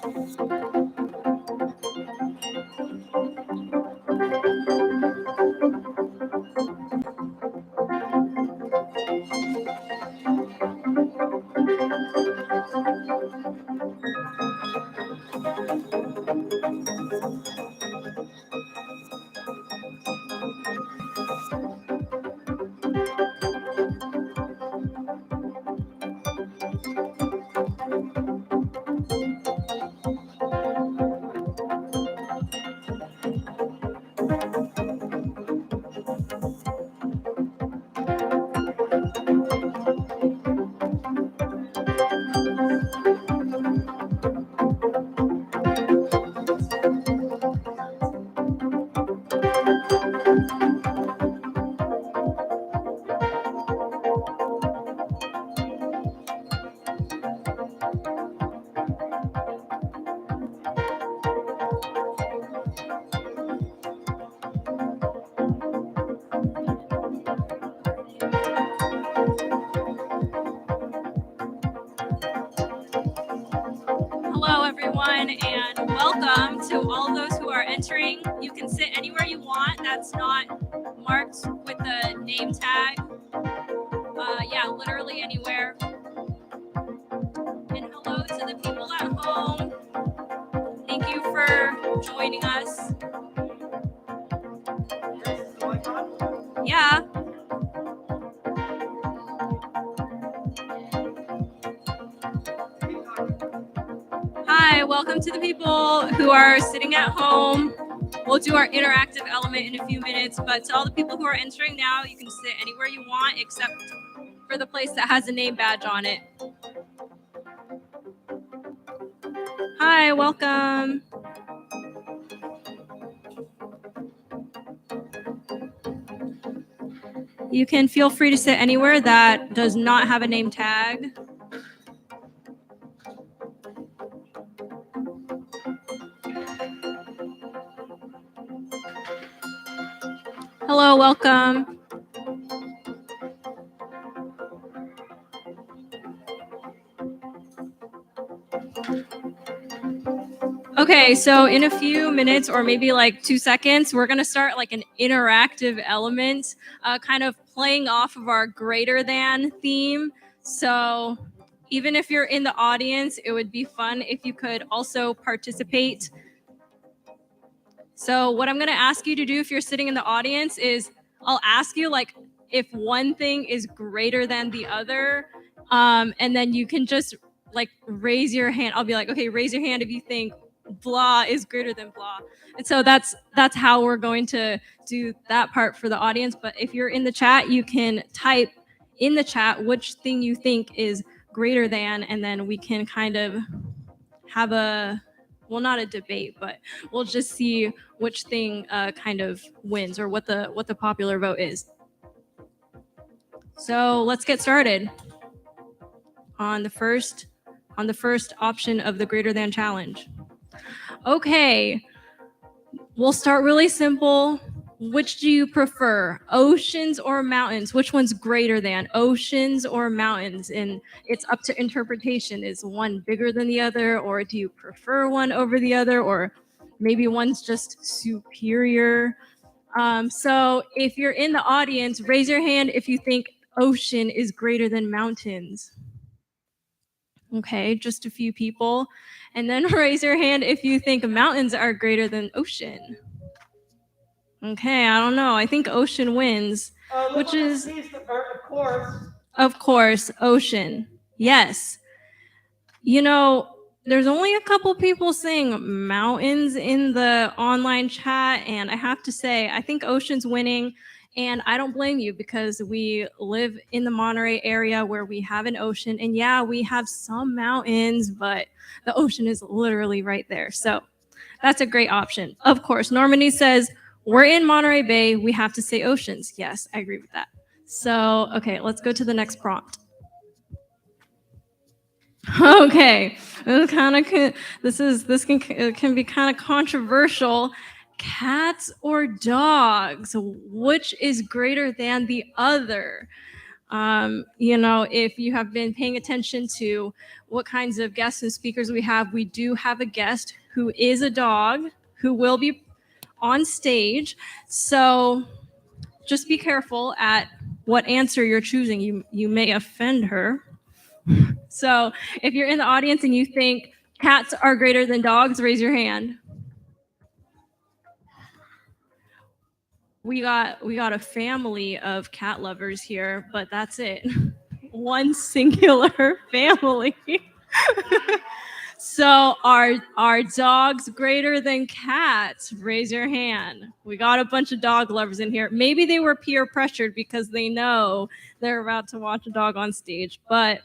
Hello, everyone, and welcome to all those who are entering. You can sit anywhere you want that's not marked with a name tag. Yeah, literally anywhere. And hello to the people at home. Thank you for joining us. Yeah. Hi, welcome to the people who are sitting at home. We'll do our interactive element in a few minutes, but to all the people who are entering now, you can sit anywhere you want except for the place that has a name badge on it. Hi, welcome. You can feel free to sit anywhere that does not have a name tag. Hello, welcome. Okay, so in a few minutes or maybe like 2 seconds, we're going to start like an interactive element, kind of playing off of our greater than theme. So even if you're in the audience, it would be fun if you could also participate. So what I'm going to ask you to do if you're sitting in the audience is I'll ask you like if one thing is greater than the other, and then you can just like raise your hand. I'll be like, okay, raise your hand if you think blah is greater than blah. And so that's how we're going to do that part for the audience. But if you're in the chat, you can type in the chat which thing you think is greater than, and then we can kind of have a, well, not a debate, but we'll just see which thing kind of wins or what the popular vote is. So let's get started on the first option of the greater than challenge. Okay, we'll start really simple. Which do you prefer, oceans or mountains? Which one's greater than, oceans or mountains? And it's up to interpretation. Is one bigger than the other, or do you prefer one over the other, or maybe one's just superior? So if you're in the audience, raise your hand if you think ocean is greater than mountains. Okay, just a few people. And then raise your hand if you think mountains are greater than ocean. Okay, I don't know. I think ocean wins, which is, of course, ocean. Yes. You know, there's only a couple people saying mountains in the online chat, and I have to say, I think ocean's winning, and I don't blame you because we live in the Monterey area where we have an ocean, and yeah, we have some mountains, but the ocean is literally right there. So that's a great option. Of course, Normandy says, we're in Monterey Bay, we have to say oceans. Yes, I agree with that. So, okay, let's go to the next prompt. Okay, this can be kind of controversial. Cats or dogs? Which is greater than the other? If you have been paying attention to what kinds of guests and speakers we do have a guest who is a dog who will be on stage. So just be careful at what answer you're choosing. You may offend her. So if you're in the audience and you think cats are greater than dogs, raise your hand. We got a family of cat lovers here, but that's it. One singular family. So are dogs greater than cats? Raise your hand. We got a bunch of dog lovers in here. Maybe they were peer pressured because they know they're about to watch a dog on stage. But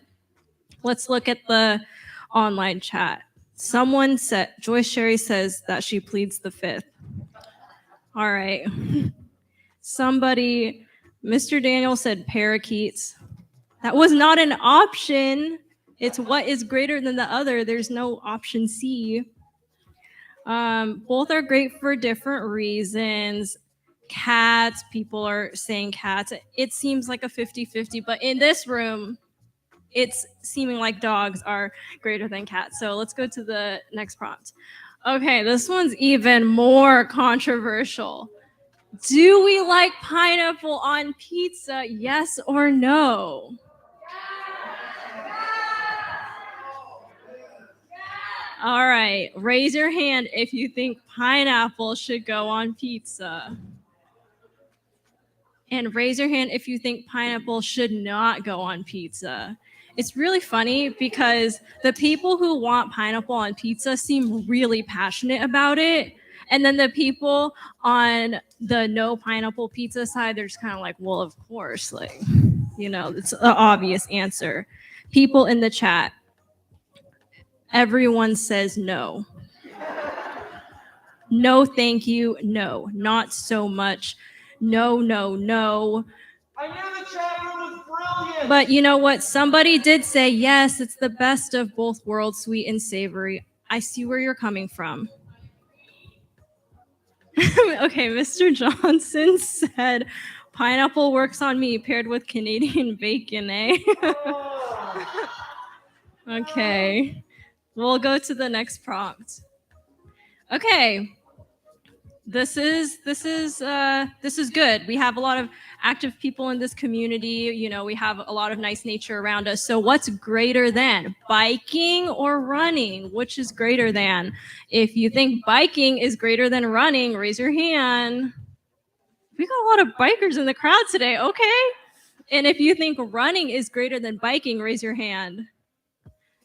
let's look at the online chat. Someone said, Joyce Sherry says that she pleads the fifth. All right. Somebody, Mr. Daniel said parakeets. That was not an option. It's what is greater than the other. There's no option C. Both are great for different reasons. Cats, people are saying cats. It seems like a 50-50, but in this room, it's seeming like dogs are greater than cats. So let's go to the next prompt. Okay, this one's even more controversial. Do we like pineapple on pizza? Yes or no? All right, raise your hand if you think pineapple should go on pizza. And raise your hand if you think pineapple should not go on pizza. It's really funny because the people who want pineapple on pizza seem really passionate about it. And then the people on the no pineapple pizza side, they're just kind of like, well, of course, it's an obvious answer. People in the chat, everyone says no. No, thank you. No, not so much. No, no, no. I knew the chat room was brilliant. But you know what? Somebody did say, yes, it's the best of both worlds, sweet and savory. I see where you're coming from. Okay, Mr. Johnson said, pineapple works on me paired with Canadian bacon, eh? Okay, we'll go to the next prompt. Okay, this is good. We have a lot of active people in this community. We have a lot of nice nature around us. So what's greater than biking or running? Which is greater than? If you think biking is greater than running, raise your hand. We got a lot of bikers in the crowd today. Okay. And if you think running is greater than biking, raise your hand.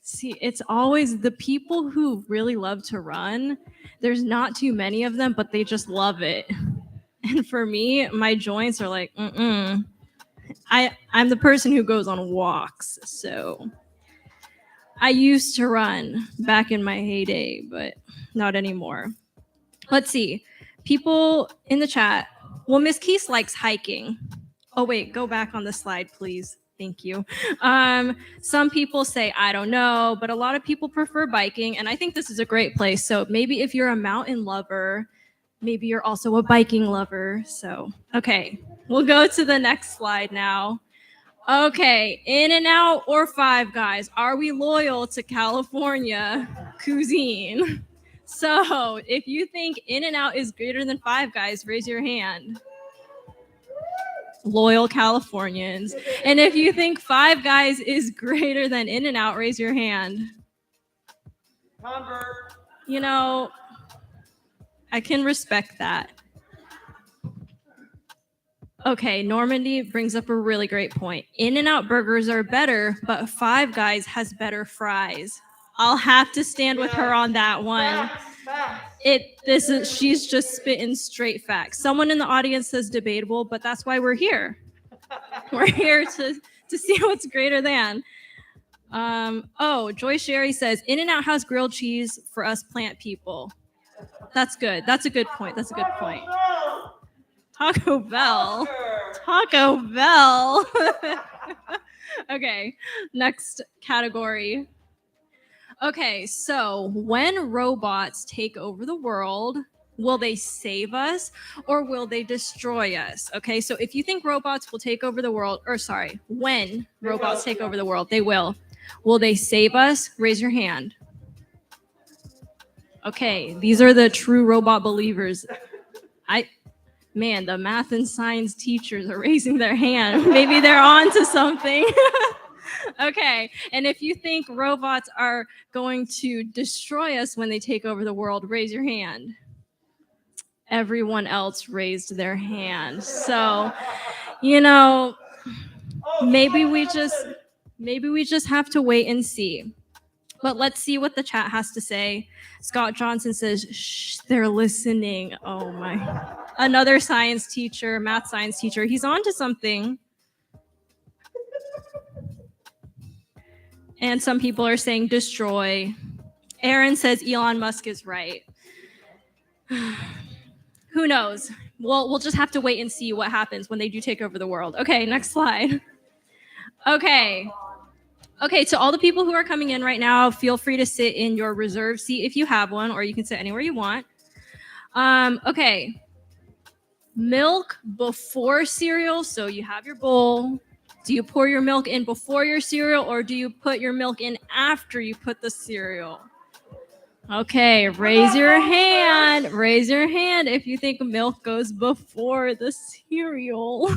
See, it's always the people who really love to run. There's not too many of them, but they just love it. And for me, my joints are like, I'm the person who goes on walks. So I used to run back in my heyday, but not anymore. Let's see. People in the chat. Well, Miss Keese likes hiking. Oh, wait, go back on the slide, please. Thank you. Some people say, I don't know, but a lot of people prefer biking. And I think this is a great place. So maybe if you're a mountain lover, maybe you're also a biking lover. So, okay, we'll go to the next slide now. Okay, In-N-Out or Five Guys? Are we loyal to California cuisine? So if you think In-N-Out is greater than Five Guys, raise your hand. Loyal Californians. And if you think Five Guys is greater than In-N-Out, raise your hand. Convert. I can respect that. Okay, Normandy brings up a really great point. In-N-Out burgers are better, but Five Guys has better fries. I'll have to stand with her on that one. She's just spitting straight facts. Someone in the audience says debatable, but that's why we're here. We're here to see what's greater than. Joy Sherry says In-N-Out has grilled cheese for us plant people. That's good. That's a good point. Taco Bell. Okay, next category. Okay, so when robots take over the world, Will they save us or will they destroy us? Okay, so if you think robots will take over the world, or sorry, when robots take over the world, they will. Will they save us? Raise your hand. Okay, these are the true robot believers. Man, the math and science teachers are raising their hand. Maybe they're on to something. Okay, and if you think robots are going to destroy us when they take over the world, raise your hand. Everyone else raised their hand. So, maybe we just have to wait and see. But let's see what the chat has to say. Scott Johnson says, shh, they're listening. Oh my. Another science teacher, math science teacher, he's on to something. And some people are saying destroy. Aaron says Elon Musk is right. Who knows? We'll just have to wait and see what happens when they do take over the world. Okay, next slide. Okay, to all the people who are coming in right now, feel free to sit in your reserve seat if you have one, or you can sit anywhere you want. Okay. Milk before cereal, so you have your bowl. Do you pour your milk in before your cereal, or do you put your milk in after you put the cereal? Okay, raise your hand. Raise your hand if you think milk goes before the cereal.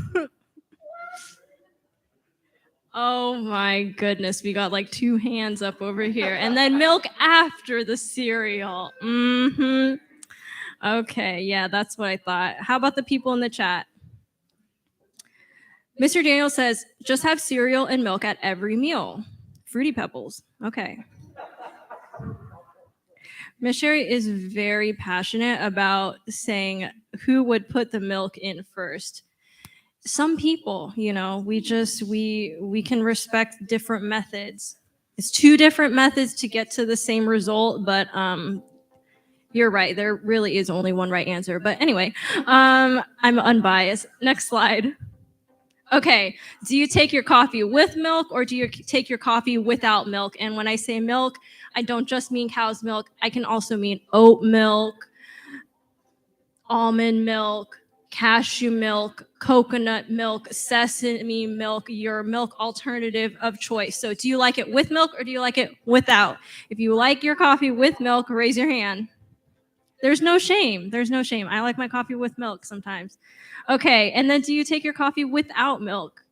Oh my goodness, we got like 2 hands up over here. And then milk after the cereal. Okay, yeah, that's what I thought. How about the people in the chat? Mr. Daniel says, just have cereal and milk at every meal. Fruity Pebbles. Okay. Miss Sherry is very passionate about saying who would put the milk in first. Some people, we can respect different methods. It's 2 different methods to get to the same result, but you're right. There really is only one right answer. But anyway, I'm unbiased. Next slide. Okay, do you take your coffee with milk or do you take your coffee without milk? And when I say milk, I don't just mean cow's milk. I can also mean oat milk, almond milk, cashew milk, coconut milk, sesame milk, your milk alternative of choice. So do you like it with milk or do you like it without? If you like your coffee with milk, raise your hand. There's no shame. There's no shame. I like my coffee with milk sometimes. Okay, and then do you take your coffee without milk?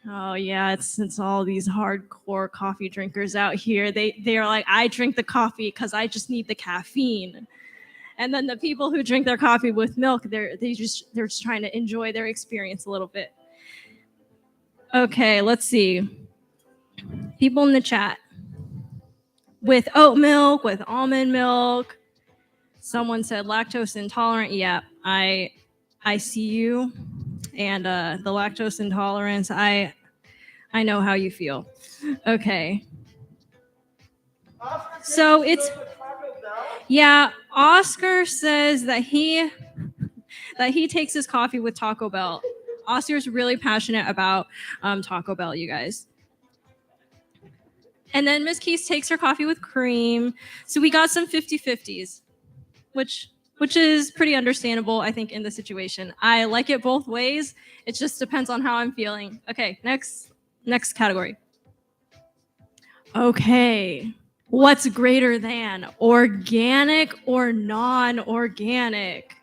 Oh yeah, it's all these hardcore coffee drinkers out here. They are like, I drink the coffee because I just need the caffeine. And then the people who drink their coffee with milk, they're just trying to enjoy their experience a little bit. Okay, let's see. People in the chat. With oat milk, with almond milk. Someone said lactose intolerant. Yeah, I see you. And the lactose intolerance, I know how you feel. Okay. So it's, yeah, Oscar says that he takes his coffee with Taco Bell. Oscar's really passionate about Taco Bell, you guys. And then Miss Keys takes her coffee with cream. So we got some 50-50s, which is pretty understandable, I think, in the situation. I like it both ways. It just depends on how I'm feeling. Okay, next category. Okay. What's greater than organic or non-organic?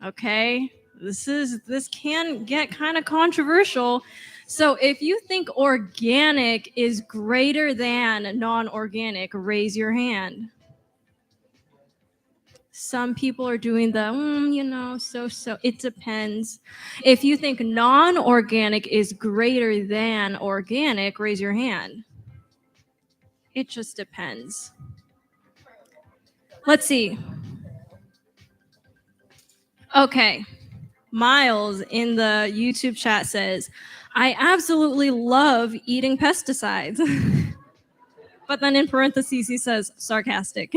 Okay. This can get kind of controversial. So if you think organic is greater than non-organic, raise your hand. Some people are doing the, so it depends. If you think non-organic is greater than organic, raise your hand. It just depends. Let's see. Okay. Miles in the YouTube chat says, I absolutely love eating pesticides. But then in parentheses, he says, sarcastic.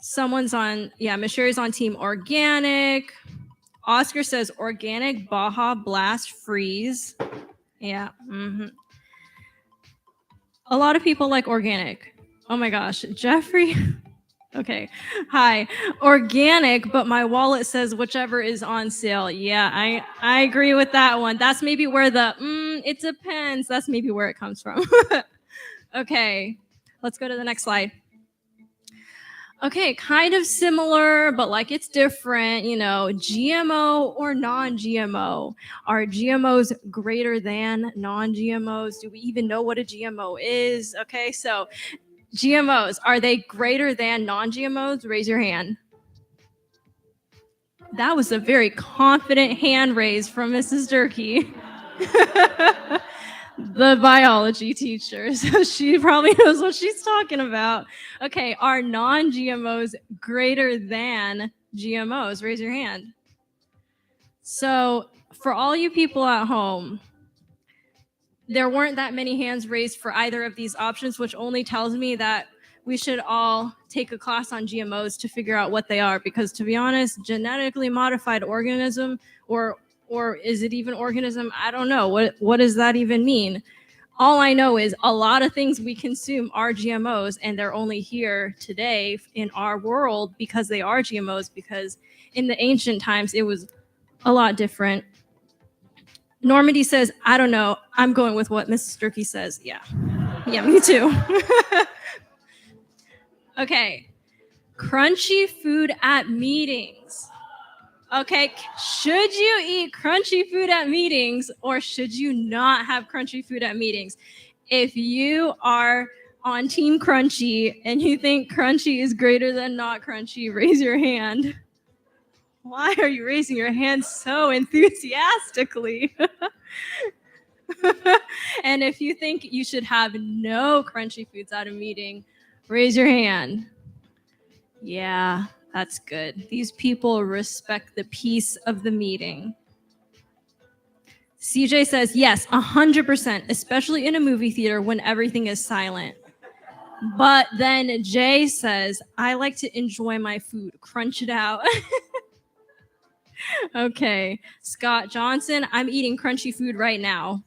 Someone's on, Miss Sherry's on team organic. Oscar says organic Baja Blast Freeze. Yeah. A lot of people like organic. Oh my gosh. Jeffrey Okay. Hi. Organic, but my wallet says whichever is on sale. Yeah, I agree with that one. That's maybe where the it depends. That's maybe where it comes from. Okay. Let's go to the next slide. Okay, kind of similar, but like it's different, GMO or non-GMO. Are GMOs greater than non-GMOs? Do we even know what a GMO is? Okay, so GMOs, are they greater than non-GMOs? Raise your hand. That was a very confident hand raise from Mrs. Durkee. The biology teacher. So she probably knows what she's talking about. Okay, are non-GMOs greater than GMOs? Raise your hand. So for all you people at home, there weren't that many hands raised for either of these options, which only tells me that we should all take a class on GMOs to figure out what they are. Because to be honest, genetically modified organism, or is it even organism? I don't know. What does that even mean? All I know is a lot of things we consume are GMOs, and they're only here today in our world because they are GMOs, because in the ancient times it was a lot different. Normandy says, I don't know. I'm going with what Mrs. Durkee says. Yeah, me too. Okay. Crunchy food at meetings. Okay, should you eat crunchy food at meetings, or should you not have crunchy food at meetings? If you are on Team Crunchy and you think crunchy is greater than not crunchy, raise your hand. Why are you raising your hand so enthusiastically? And if you think you should have no crunchy foods at a meeting, raise your hand. Yeah, that's good. These people respect the peace of the meeting. CJ says, yes, 100%, especially in a movie theater when everything is silent. But then Jay says, I like to enjoy my food, crunch it out. Okay. Scott Johnson, I'm eating crunchy food right now.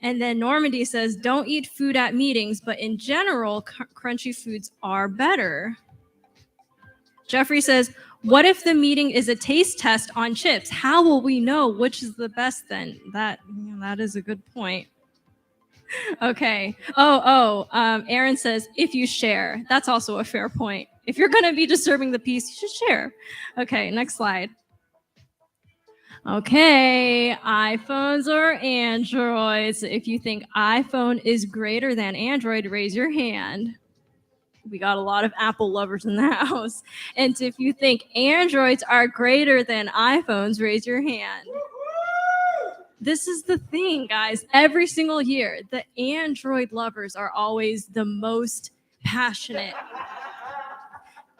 And then Normandy says, don't eat food at meetings, but in general, crunchy foods are better. Jeffrey says, what if the meeting is a taste test on chips? How will we know which is the best then? That is a good point. Okay. Aaron says, if you share. That's also a fair point. If you're going to be disturbing the peace, you should share. Okay, next slide. Okay, iPhones or Androids. If you think iPhone is greater than Android, raise your hand. We got a lot of Apple lovers in the house. And if you think Androids are greater than iPhones, raise your hand. This is the thing, guys. Every single year, the Android lovers are always the most passionate.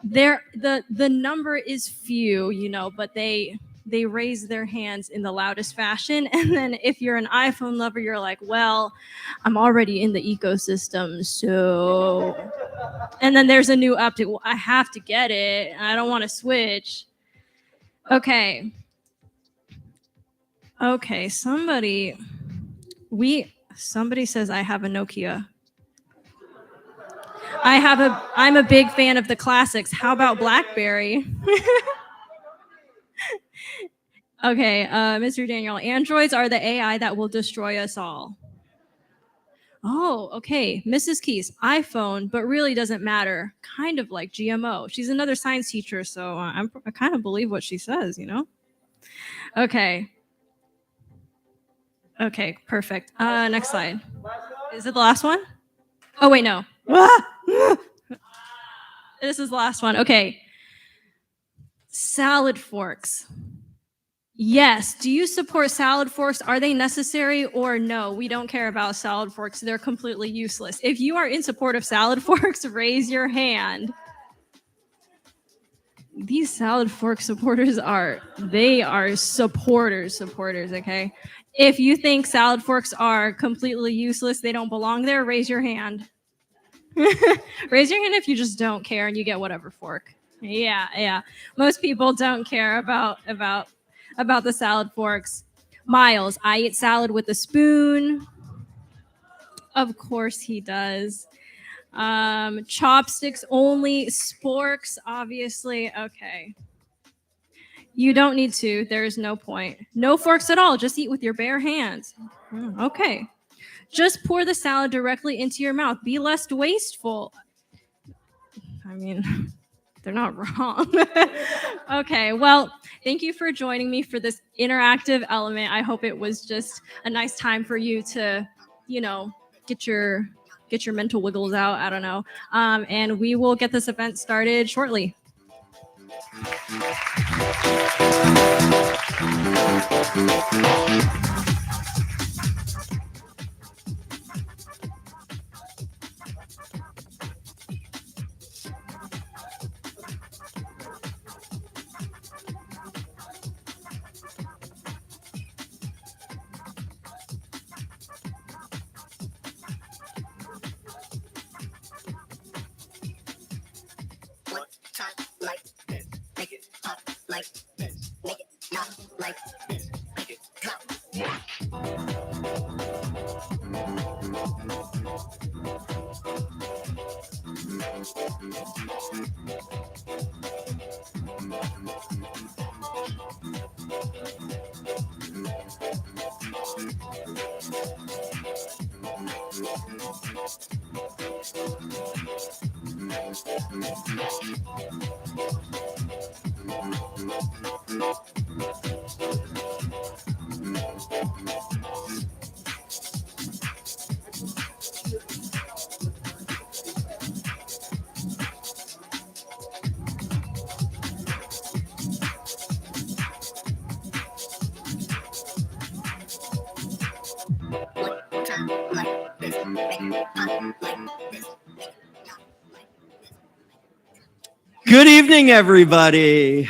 The number is few, but they raise their hands in the loudest fashion. And then if you're an iPhone lover, you're like, well, I'm already in the ecosystem, so. And then there's a new update. Well, I have to get it. I don't want to switch. Okay. Somebody says I have a Nokia. I'm a big fan of the classics. How about BlackBerry? Okay, Mr. Daniel, androids are the AI that will destroy us all. Oh, okay. Mrs. Keys, iPhone, but really doesn't matter. Kind of like GMO. She's another science teacher, so I kind of believe what she says, Okay. Okay, perfect. Next slide. Is it the last one? Oh, wait, no. This is the last one. Okay. Salad forks. Yes. Do you support salad forks? Are they necessary or no? We don't care about salad forks. They're completely useless. If you are in support of salad forks, raise your hand. These salad fork supporters are supporters, okay? If you think salad forks are completely useless, they don't belong there, raise your hand. Raise your hand if you just don't care and you get whatever fork. Yeah. Most people don't care about the salad forks. Miles, I eat salad with a spoon. Of course he does. Chopsticks only. Sporks, obviously. Okay. You don't need to. There is no point. No forks at all. Just eat with your bare hands. Okay. Just pour the salad directly into your mouth. Be less wasteful. I mean, they're not wrong. Okay, well, thank you for joining me for this interactive element. I hope it was just a nice time for you to, get your mental wiggles out. I don't know. And we will get this event started shortly. Good evening, everybody.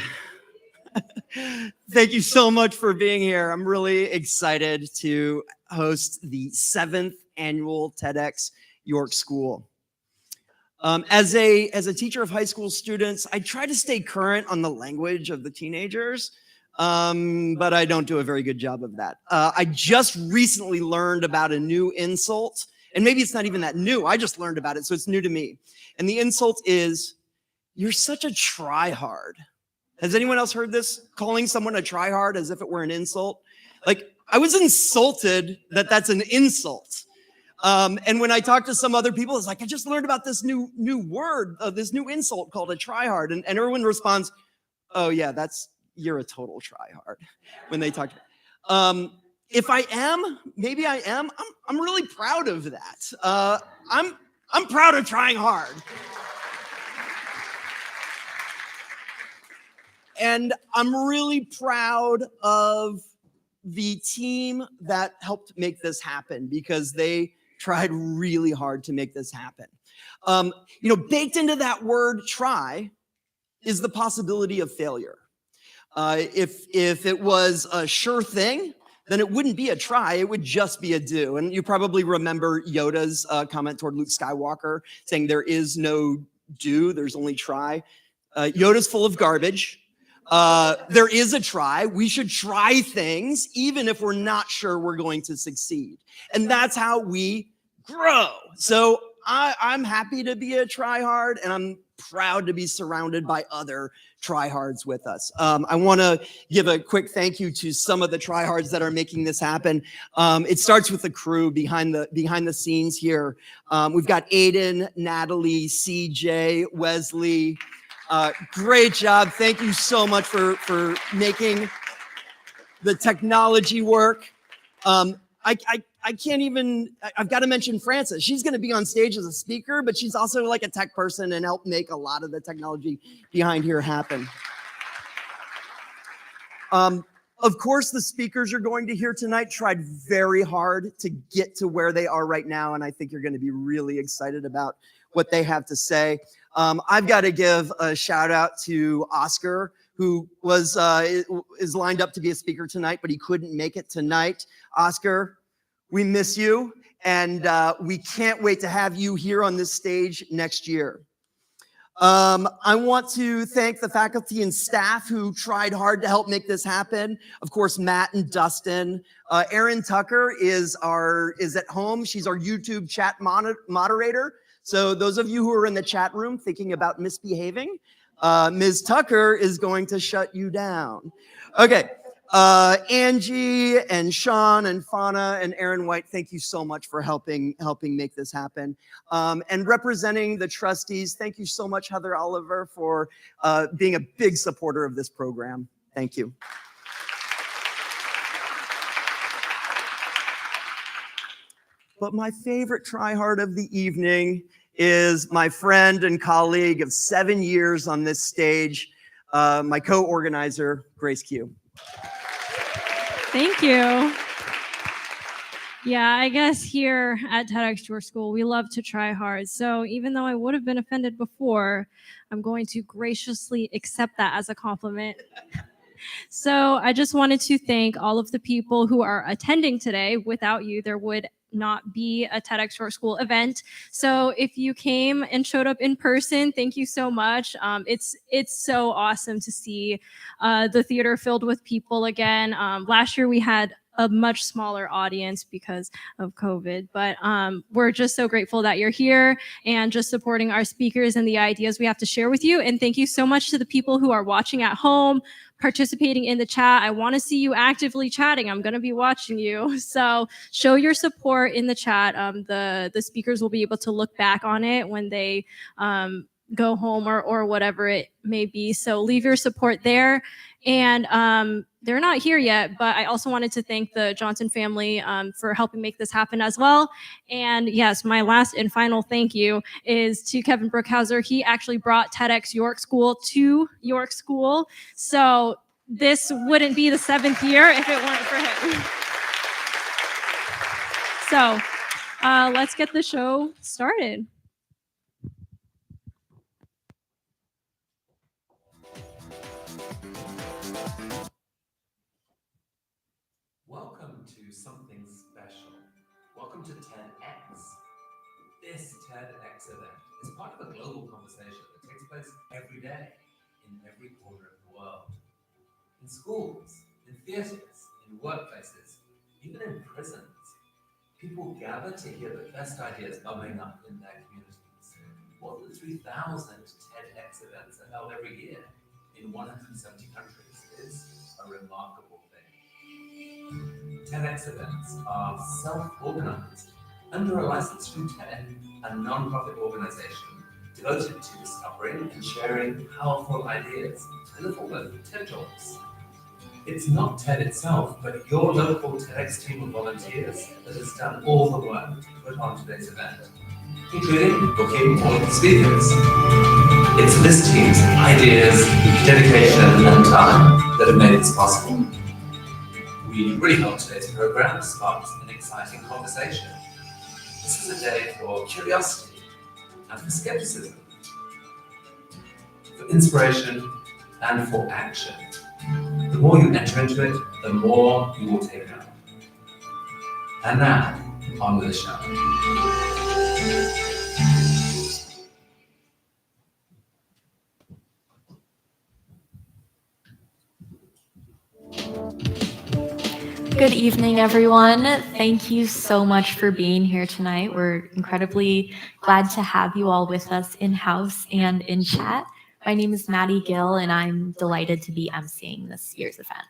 Thank you so much for being here. I'm really excited to host the 7th annual TEDxYorkSchool. As a teacher of high school students, I try to stay current on the language of the teenagers, but I don't do a very good job of that. I just recently learned about a new insult, and maybe it's not even that new. I just learned about it, so it's new to me. And the insult is, "You're such a tryhard." Has anyone else heard this? Calling someone a tryhard as if it were an insult? Like, I was insulted that that's an insult. And when I talk to some other people, it's like, I just learned about this new word, this new insult called a tryhard. And everyone responds, "Oh yeah, you're a total tryhard," when they talk to me. If I am, maybe I am, I'm really proud of that. I'm proud of trying hard. And I'm really proud of the team that helped make this happen, because they tried really hard to make this happen. Baked into that word try is the possibility of failure. If it was a sure thing, then it wouldn't be a try, it would just be a do. And you probably remember Yoda's comment toward Luke Skywalker saying there is no do, there's only try. Yoda's full of garbage. There is a try. We should try things even if we're not sure we're going to succeed. And that's how we grow. So I'm happy to be a tryhard, and I'm proud to be surrounded by other tryhards with us. I want to give a quick thank you to some of the tryhards that are making this happen. It starts with the crew behind the scenes here. We've got Aiden, Natalie, CJ, Wesley. Great job. Thank you so much for making the technology work. I can't even, I've got to mention Frances. She's going to be on stage as a speaker, but she's also like a tech person and helped make a lot of the technology behind here happen. Of course, the speakers you're going to hear tonight tried very hard to get to where they are right now, and I think you're going to be really excited about what they have to say. I've got to give a shout out to Oscar, who is lined up to be a speaker tonight, but he couldn't make it tonight. Oscar, we miss you, and we can't wait to have you here on this stage next year. I want to thank the faculty and staff who tried hard to help make this happen. Of course, Matt and Dustin. Erin Tucker is at home. She's our YouTube chat moderator. So those of you who are in the chat room thinking about misbehaving, Ms. Tucker is going to shut you down. Okay. Angie and Sean and Fauna and Aaron White, thank you so much for helping make this happen. And representing the trustees, thank you so much, Heather Oliver, for being a big supporter of this program. Thank you. But my favorite tryhard of the evening is my friend and colleague of 7 years on this stage, my co-organizer, Grace Q. Thank you. Yeah, I guess here at TEDxYorkSchool, we love to try hard. So even though I would have been offended before, I'm going to graciously accept that as a compliment. So I just wanted to thank all of the people who are attending today. Without you, there would not be a TEDxYorkSchool event. So if you came and showed up in person, thank you so much. It's so awesome to see the theater filled with people again. Last year we had a much smaller audience because of COVID, but we're just so grateful that you're here and just supporting our speakers and the ideas we have to share with you. And thank you so much to the people who are watching at home, participating in the chat. I want to see you actively chatting. I'm going to be watching you. So show your support in the chat. The speakers will be able to look back on it when they go home or whatever it may be. So leave your support there. And they're not here yet, but I also wanted to thank the Johnson family for helping make this happen as well. And yes, my last and final thank you is to Kevin Brookhauser. He actually brought TEDxYorkSchool to York School. So this wouldn't be the 7th year if it weren't for him. So let's get the show started. Welcome to something special. Welcome to TEDx. This TEDx event is part of a global conversation that takes place every day in every corner of the world. In schools, in theaters, in workplaces, even in prisons, people gather to hear the best ideas bubbling up in their communities. More than 3,000 TEDx events are held every year in 170 countries. It's a remarkable thing. TEDx events are self-organized under a license from TED, a non-profit organization devoted to discovering and sharing powerful ideas in the form of TED Talks. It's not TED itself, but your local TEDx team of volunteers that has done all the work to put on today's event, including booking all of the speakers. It's this team's ideas, dedication, and time that have made this possible. We really hope today's program sparks an exciting conversation. This is a day for curiosity and for skepticism, for inspiration and for action. The more you enter into it, the more you will take out. And now, on with the show. Good evening, everyone. Thank you so much for being here tonight. We're incredibly glad to have you all with us in-house and in chat. My name is Maddie Gill, and I'm delighted to be emceeing this year's event.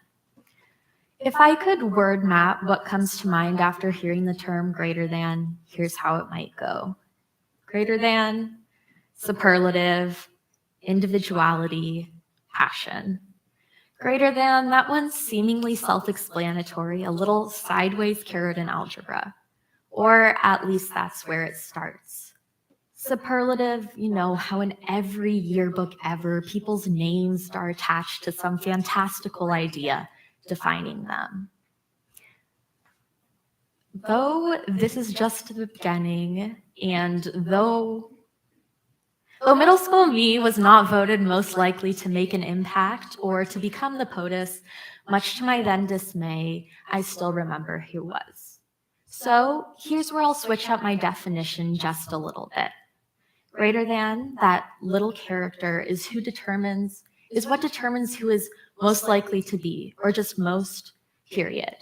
If I could word map what comes to mind after hearing the term greater than, here's how it might go. Greater than, superlative, individuality, passion. Greater than, that one's seemingly self-explanatory, a little sideways carrot in algebra. Or at least that's where it starts. Superlative, you know, how in every yearbook ever, people's names are attached to some fantastical idea defining them. Though this is just the beginning, and though middle school me was not voted most likely to make an impact or to become the POTUS, much to my then dismay, I still remember who was. So here's where I'll switch up my definition just a little bit. Greater than, that little character, is what determines who is most likely to be, or just most, period.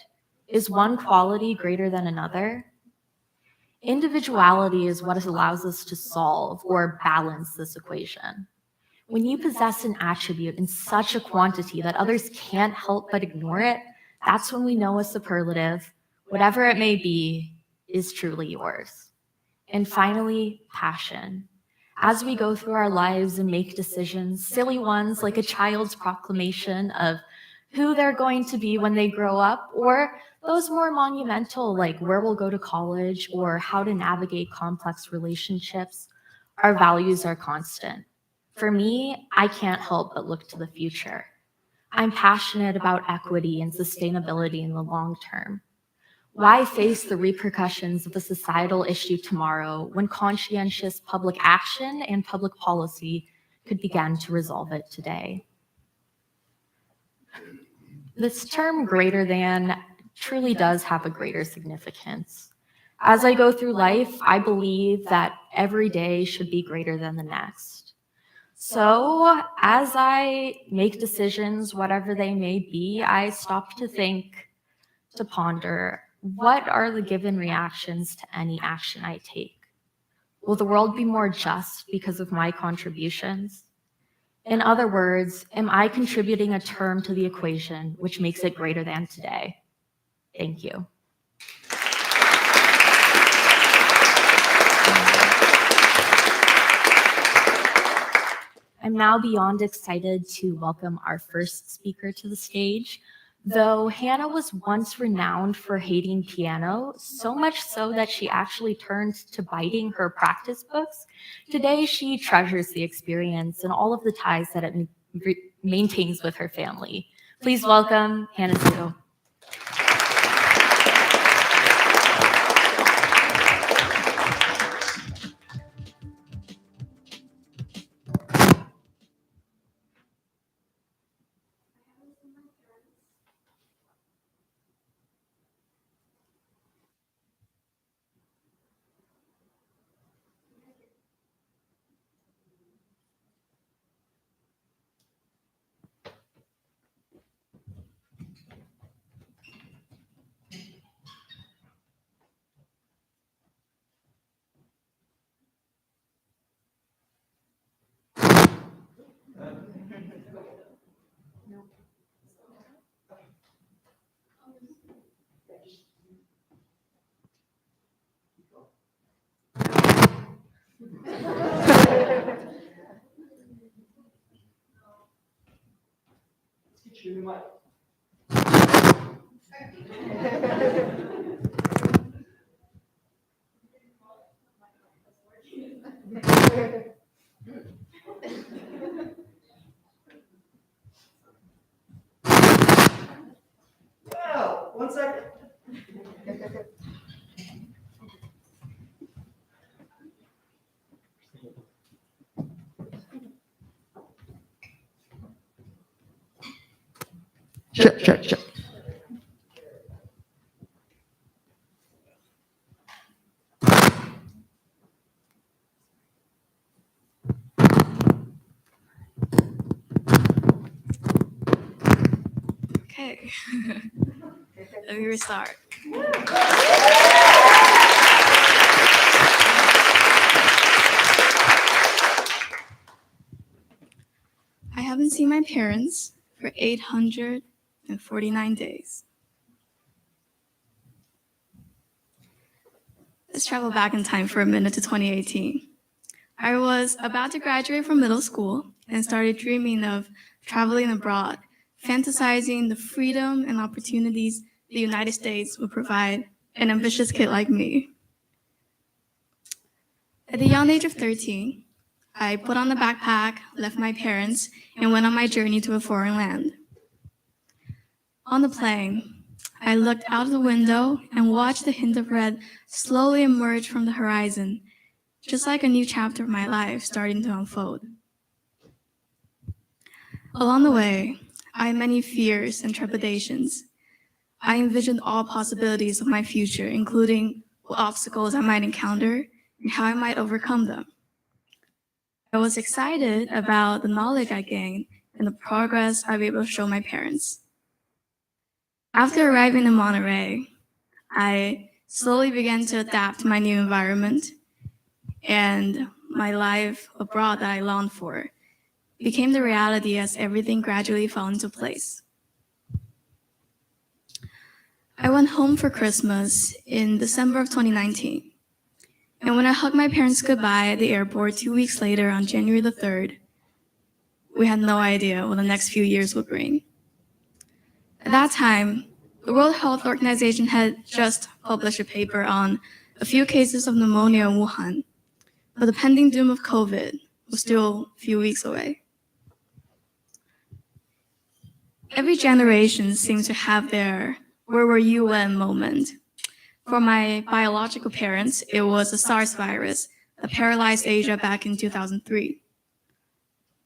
Is one quality greater than another? Individuality is what allows us to solve or balance this equation. When you possess an attribute in such a quantity that others can't help but ignore it, that's when we know a superlative, whatever it may be, is truly yours. And finally, passion. As we go through our lives and make decisions, silly ones like a child's proclamation of who they're going to be when they grow up, or those more monumental like where we'll go to college or how to navigate complex relationships, our values are constant. For me, I can't help but look to the future. I'm passionate about equity and sustainability in the long term. Why face the repercussions of a societal issue tomorrow when conscientious public action and public policy could begin to resolve it today? This term greater than truly does have a greater significance. As I go through life, I believe that every day should be greater than the next. So as I make decisions, whatever they may be, I stop to think, to ponder, what are the given reactions to any action I take? Will the world be more just because of my contributions? In other words, am I contributing a term to the equation which makes it greater than today? Thank you. I'm now beyond excited to welcome our first speaker to the stage. Though Hannah was once renowned for hating piano, so much so that she actually turned to biting her practice books, today she treasures the experience and all of the ties that it maintains with her family. Please welcome Hannah Zito. Wow, 1 second. Check. Okay. Let me restart. I haven't seen my parents for 849 days. Let's travel back in time for a minute to 2018. I was about to graduate from middle school and started dreaming of traveling abroad, fantasizing the freedom and opportunities the United States would provide an ambitious kid like me. At the young age of 13, I put on the backpack, left my parents, and went on my journey to a foreign land. On the plane, I looked out of the window and watched the hint of red slowly emerge from the horizon, just like a new chapter of my life starting to unfold. Along the way, I had many fears and trepidations. I envisioned all possibilities of my future, including what obstacles I might encounter and how I might overcome them. I was excited about the knowledge I gained and the progress I was able to show my parents. After arriving in Monterey, I slowly began to adapt to my new environment, and my life abroad that I longed for became the reality as everything gradually fell into place. I went home for Christmas in December of 2019. And when I hugged my parents goodbye at the airport 2 weeks later on January the 3rd, we had no idea what the next few years would bring. At that time, the World Health Organization had just published a paper on a few cases of pneumonia in Wuhan, but the pending doom of COVID was still a few weeks away. Every generation seems to have their "where were you when" moment. For my biological parents, it was the SARS virus that paralyzed Asia back in 2003.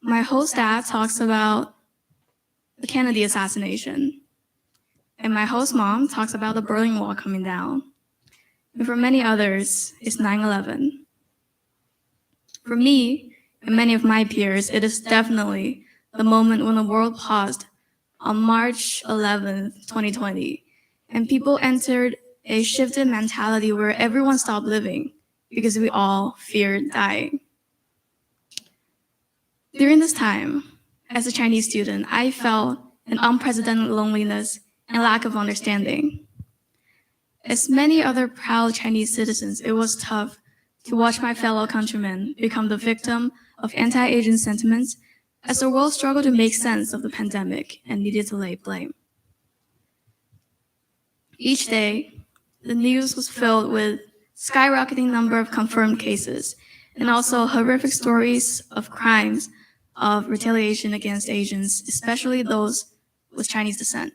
My host dad talks about the Kennedy assassination, and my host mom talks about the Berlin Wall coming down. And for many others, it's 9/11. For me and many of my peers, it is definitely the moment when the world paused on March 11th, 2020, and people entered a shifted mentality where everyone stopped living because we all feared dying. During this time, as a Chinese student, I felt an unprecedented loneliness and lack of understanding. As many other proud Chinese citizens, it was tough to watch my fellow countrymen become the victim of anti-Asian sentiments as the world struggled to make sense of the pandemic and needed to lay blame. Each day, the news was filled with skyrocketing number of confirmed cases and also horrific stories of crimes of retaliation against Asians, especially those with Chinese descent.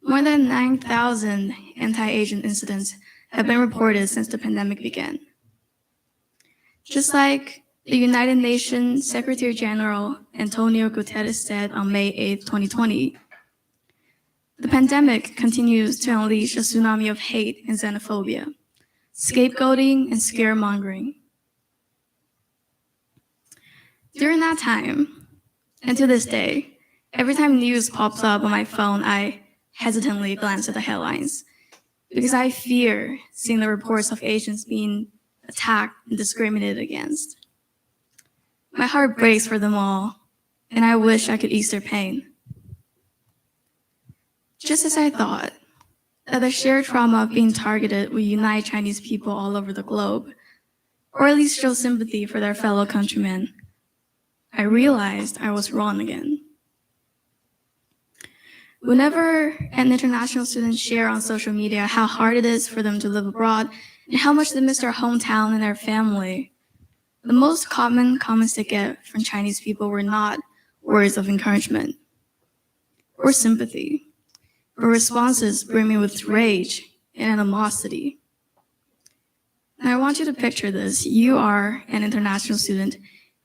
More than 9,000 anti-Asian incidents have been reported since the pandemic began. Just like the United Nations Secretary General Antonio Guterres said on May 8, 2020, the pandemic continues to unleash a tsunami of hate and xenophobia, scapegoating and scaremongering. During that time, and to this day, every time news pops up on my phone, I hesitantly glance at the headlines because I fear seeing the reports of Asians being attacked and discriminated against. My heart breaks for them all, and I wish I could ease their pain. Just as I thought that the shared trauma of being targeted would unite Chinese people all over the globe, or at least show sympathy for their fellow countrymen, I realized I was wrong again. Whenever an international student share on social media how hard it is for them to live abroad and how much they miss their hometown and their family, the most common comments they get from Chinese people were not words of encouragement or sympathy, but responses brimming with rage and animosity. And I want you to picture this. You are an international student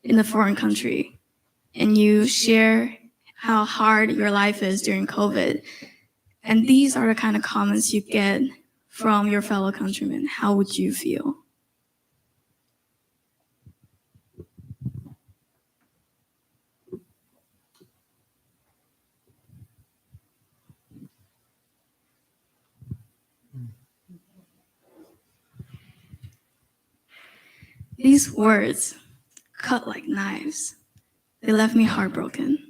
in a foreign country, and you share how hard your life is during COVID. And these are the kind of comments you get from your fellow countrymen. How would you feel? These words cut like knives. They left me heartbroken.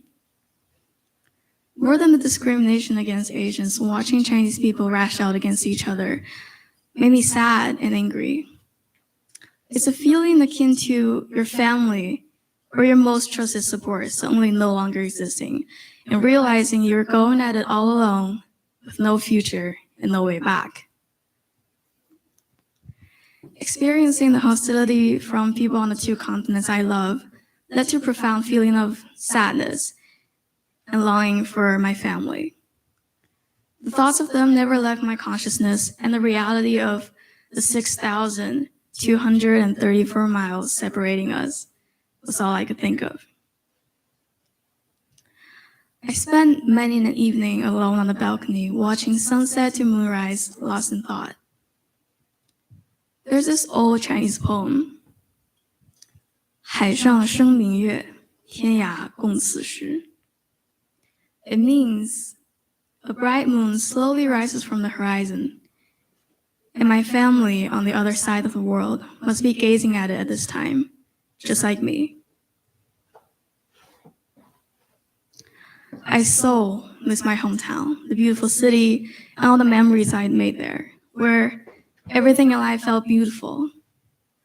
More than the discrimination against Asians, watching Chinese people rash out against each other made me sad and angry. It's a feeling akin to your family or your most trusted support suddenly no longer existing and realizing you're going at it all alone with no future and no way back. Experiencing the hostility from people on the two continents I love led to a profound feeling of sadness and longing for my family. The thoughts of them never left my consciousness, and the reality of the 6,234 miles separating us was all I could think of. I spent many an evening alone on the balcony, watching sunset to moonrise, lost in thought. There's this old Chinese poem. 海上生明月，天涯共此时. It means a bright moon slowly rises from the horizon, and my family on the other side of the world must be gazing at it at this time, just like me. I so miss my hometown, the beautiful city, and all the memories I had made there, where everything in life felt beautiful,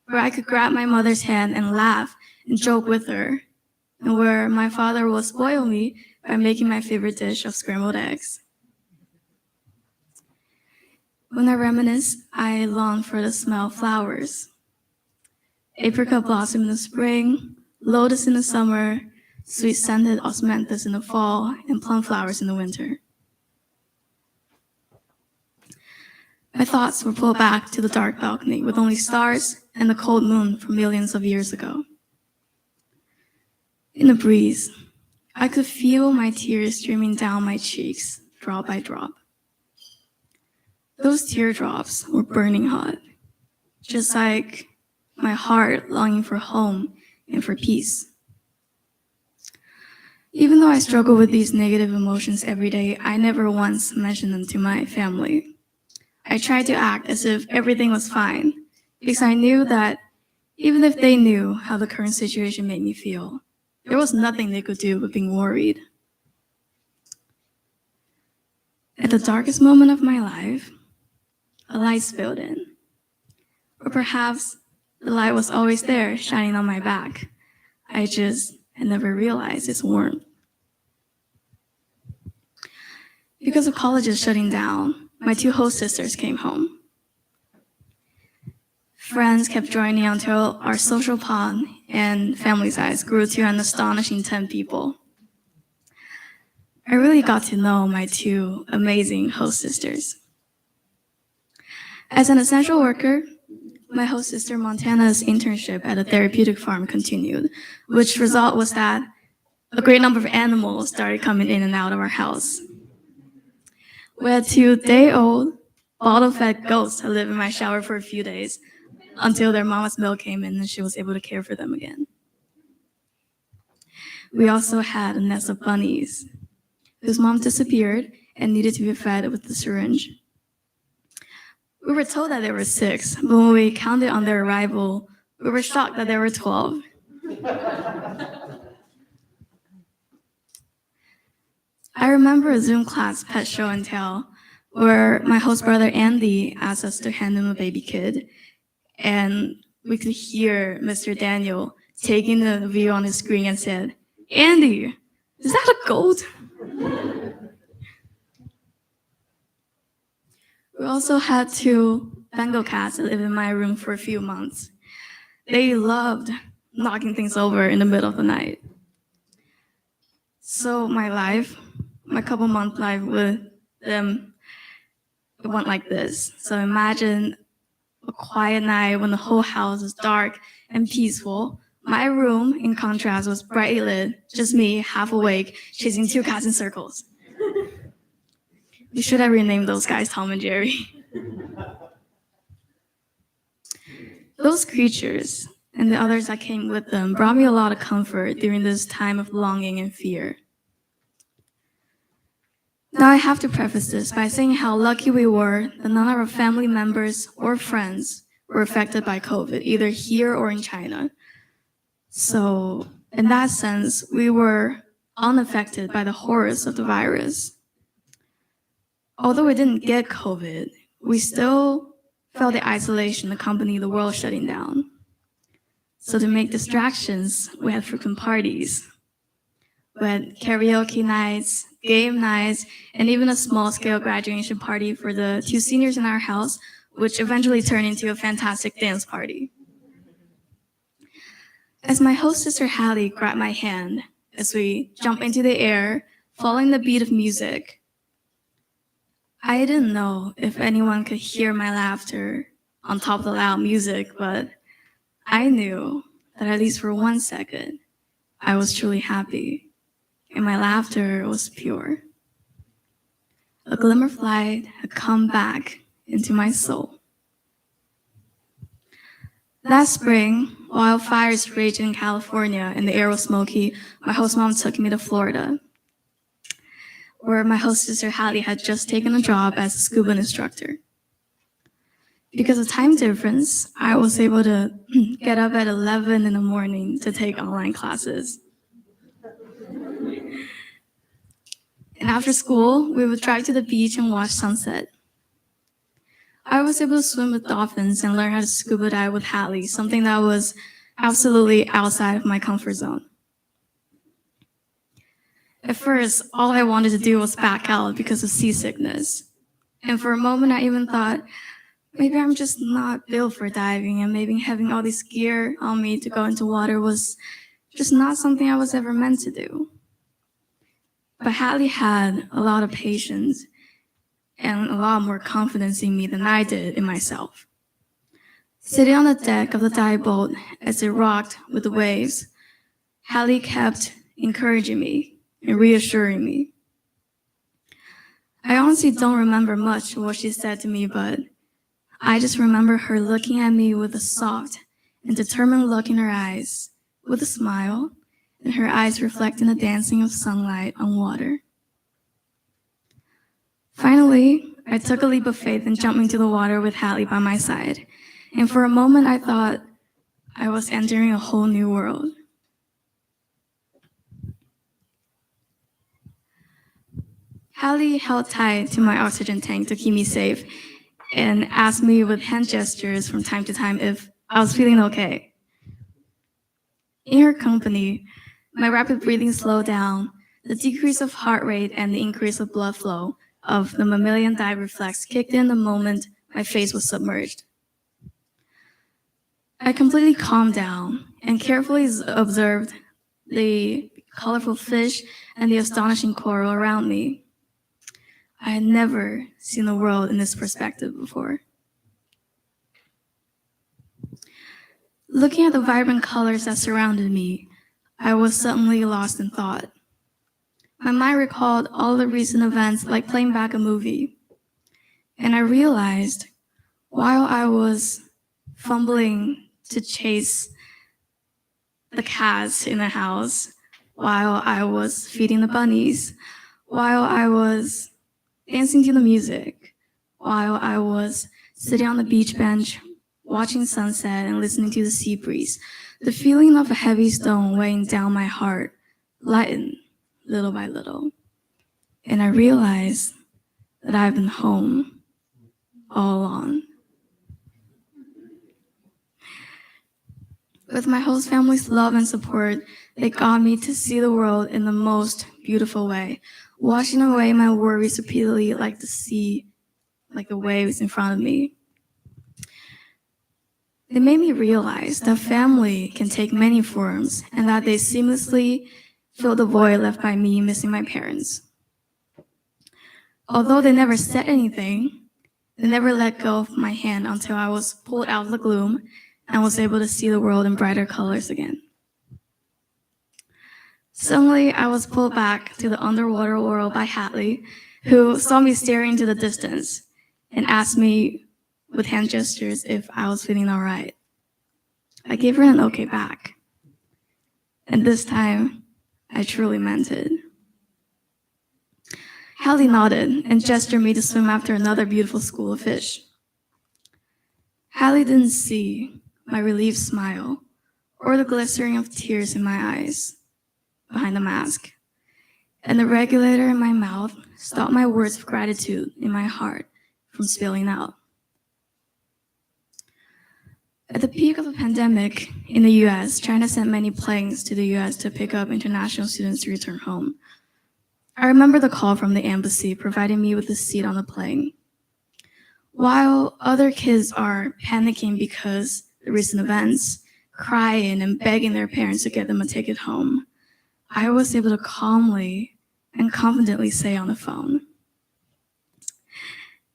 where I could grab my mother's hand and laugh and joke with her, and where my father will spoil me by making my favorite dish of scrambled eggs. When I reminisce, I long for the smell of flowers. Apricot blossom in the spring, lotus in the summer, sweet-scented osmanthus in the fall, and plum flowers in the winter. My thoughts were pulled back to the dark balcony with only stars and the cold moon from millions of years ago. In the breeze, I could feel my tears streaming down my cheeks, drop by drop. Those teardrops were burning hot, just like my heart longing for home and for peace. Even though I struggle with these negative emotions every day, I never once mentioned them to my family. I tried to act as if everything was fine, because I knew that even if they knew how the current situation made me feel, there was nothing they could do but being worried. At the darkest moment of my life, a light spilled in. Or perhaps the light was always there, shining on my back. I just had never realized its warmth. Because of colleges shutting down, my two host sisters came home. Friends kept joining until our social pond and family size grew to an astonishing 10 people. I really got to know my two amazing host sisters. As an essential worker, my host sister Montana's internship at a therapeutic farm continued, which result was that a great number of animals started coming in and out of our house. We had 2-day-old, bottle-fed goats that lived in my shower for a few days until their mama's milk came in and she was able to care for them again. We also had a nest of bunnies whose mom disappeared and needed to be fed with the syringe. We were told that there were 6, but when we counted on their arrival, we were shocked that there were 12. I remember a Zoom class pet show and tell where my host brother Andy asked us to hand him a baby kid, and we could hear Mr. Daniel taking the view on his screen and said, "Andy, is that a goat?" We also had 2 Bengal cats that lived in my room for a few months. They loved knocking things over in the middle of the night. So my couple-month life with them, it went like this. So imagine a quiet night when the whole house is dark and peaceful. My room, in contrast, was brightly lit, just me, half awake, chasing 2 cats in circles. We should have renamed those guys Tom and Jerry. Those creatures and the others that came with them brought me a lot of comfort during this time of longing and fear. Now I have to preface this by saying how lucky we were that none of our family members or friends were affected by COVID, either here or in China. So in that sense, we were unaffected by the horrors of the virus. Although we didn't get COVID, we still felt the isolation accompany the world shutting down. So to make distractions, we had frequent parties. We had karaoke nights, game nights, and even a small-scale graduation party for the 2 seniors in our house, which eventually turned into a fantastic dance party. As my host sister Hallie grabbed my hand as we jumped into the air, following the beat of music, I didn't know if anyone could hear my laughter on top of the loud music, but I knew that at least for 1 second, I was truly happy, and my laughter was pure. A glimmer of light had come back into my soul. That spring, wildfires raged in California and the air was smoky, my host mom took me to Florida, where my host sister Hallie had just taken a job as a scuba instructor. Because of time difference, I was able to get up at 11 in the morning to take online classes. And after school, we would drive to the beach and watch sunset. I was able to swim with dolphins and learn how to scuba dive with Hallie, something that was absolutely outside of my comfort zone. At first, all I wanted to do was back out because of seasickness. And for a moment, I even thought, maybe I'm just not built for diving, and maybe having all this gear on me to go into water was just not something I was ever meant to do. But Hallie had a lot of patience and a lot more confidence in me than I did in myself. Sitting on the deck of the dive boat as it rocked with the waves, Hallie kept encouraging me and reassuring me. I honestly don't remember much of what she said to me, but I just remember her looking at me with a soft and determined look in her eyes, with a smile, and her eyes reflecting the dancing of sunlight on water. Finally, I took a leap of faith and jumped into the water with Hallie by my side. And for a moment, I thought I was entering a whole new world. Hallie held tight to my oxygen tank to keep me safe and asked me with hand gestures from time to time if I was feeling okay. In her company, my rapid breathing slowed down, the decrease of heart rate and the increase of blood flow of the mammalian dive reflex kicked in the moment my face was submerged. I completely calmed down and carefully observed the colorful fish and the astonishing coral around me. I had never seen the world in this perspective before. Looking at the vibrant colors that surrounded me, I was suddenly lost in thought. My mind recalled all the recent events like playing back a movie. And I realized while I was fumbling to chase the cats in the house, while I was feeding the bunnies, while I was dancing to the music, while I was sitting on the beach bench, watching sunset and listening to the sea breeze, the feeling of a heavy stone weighing down my heart lightened little by little. And I realized that I've been home all along. With my host family's love and support, they got me to see the world in the most beautiful way, washing away my worries repeatedly like the sea, like the waves in front of me. It made me realize that family can take many forms and that they seamlessly fill the void left by me missing my parents. Although they never said anything, they never let go of my hand until I was pulled out of the gloom and was able to see the world in brighter colors again. Suddenly, I was pulled back to the underwater world by Hallie, who saw me staring into the distance and asked me with hand gestures if I was feeling all right. I gave her an okay back. And this time, I truly meant it. Hallie nodded and gestured me to swim after another beautiful school of fish. Hallie didn't see my relieved smile or the glistering of tears in my eyes behind the mask. And the regulator in my mouth stopped my words of gratitude in my heart from spilling out. At the peak of the pandemic in the US, China sent many planes to the US to pick up international students to return home. I remember the call from the embassy providing me with a seat on the plane. While other kids are panicking because of the recent events, crying and begging their parents to get them a ticket home, I was able to calmly and confidently say on the phone,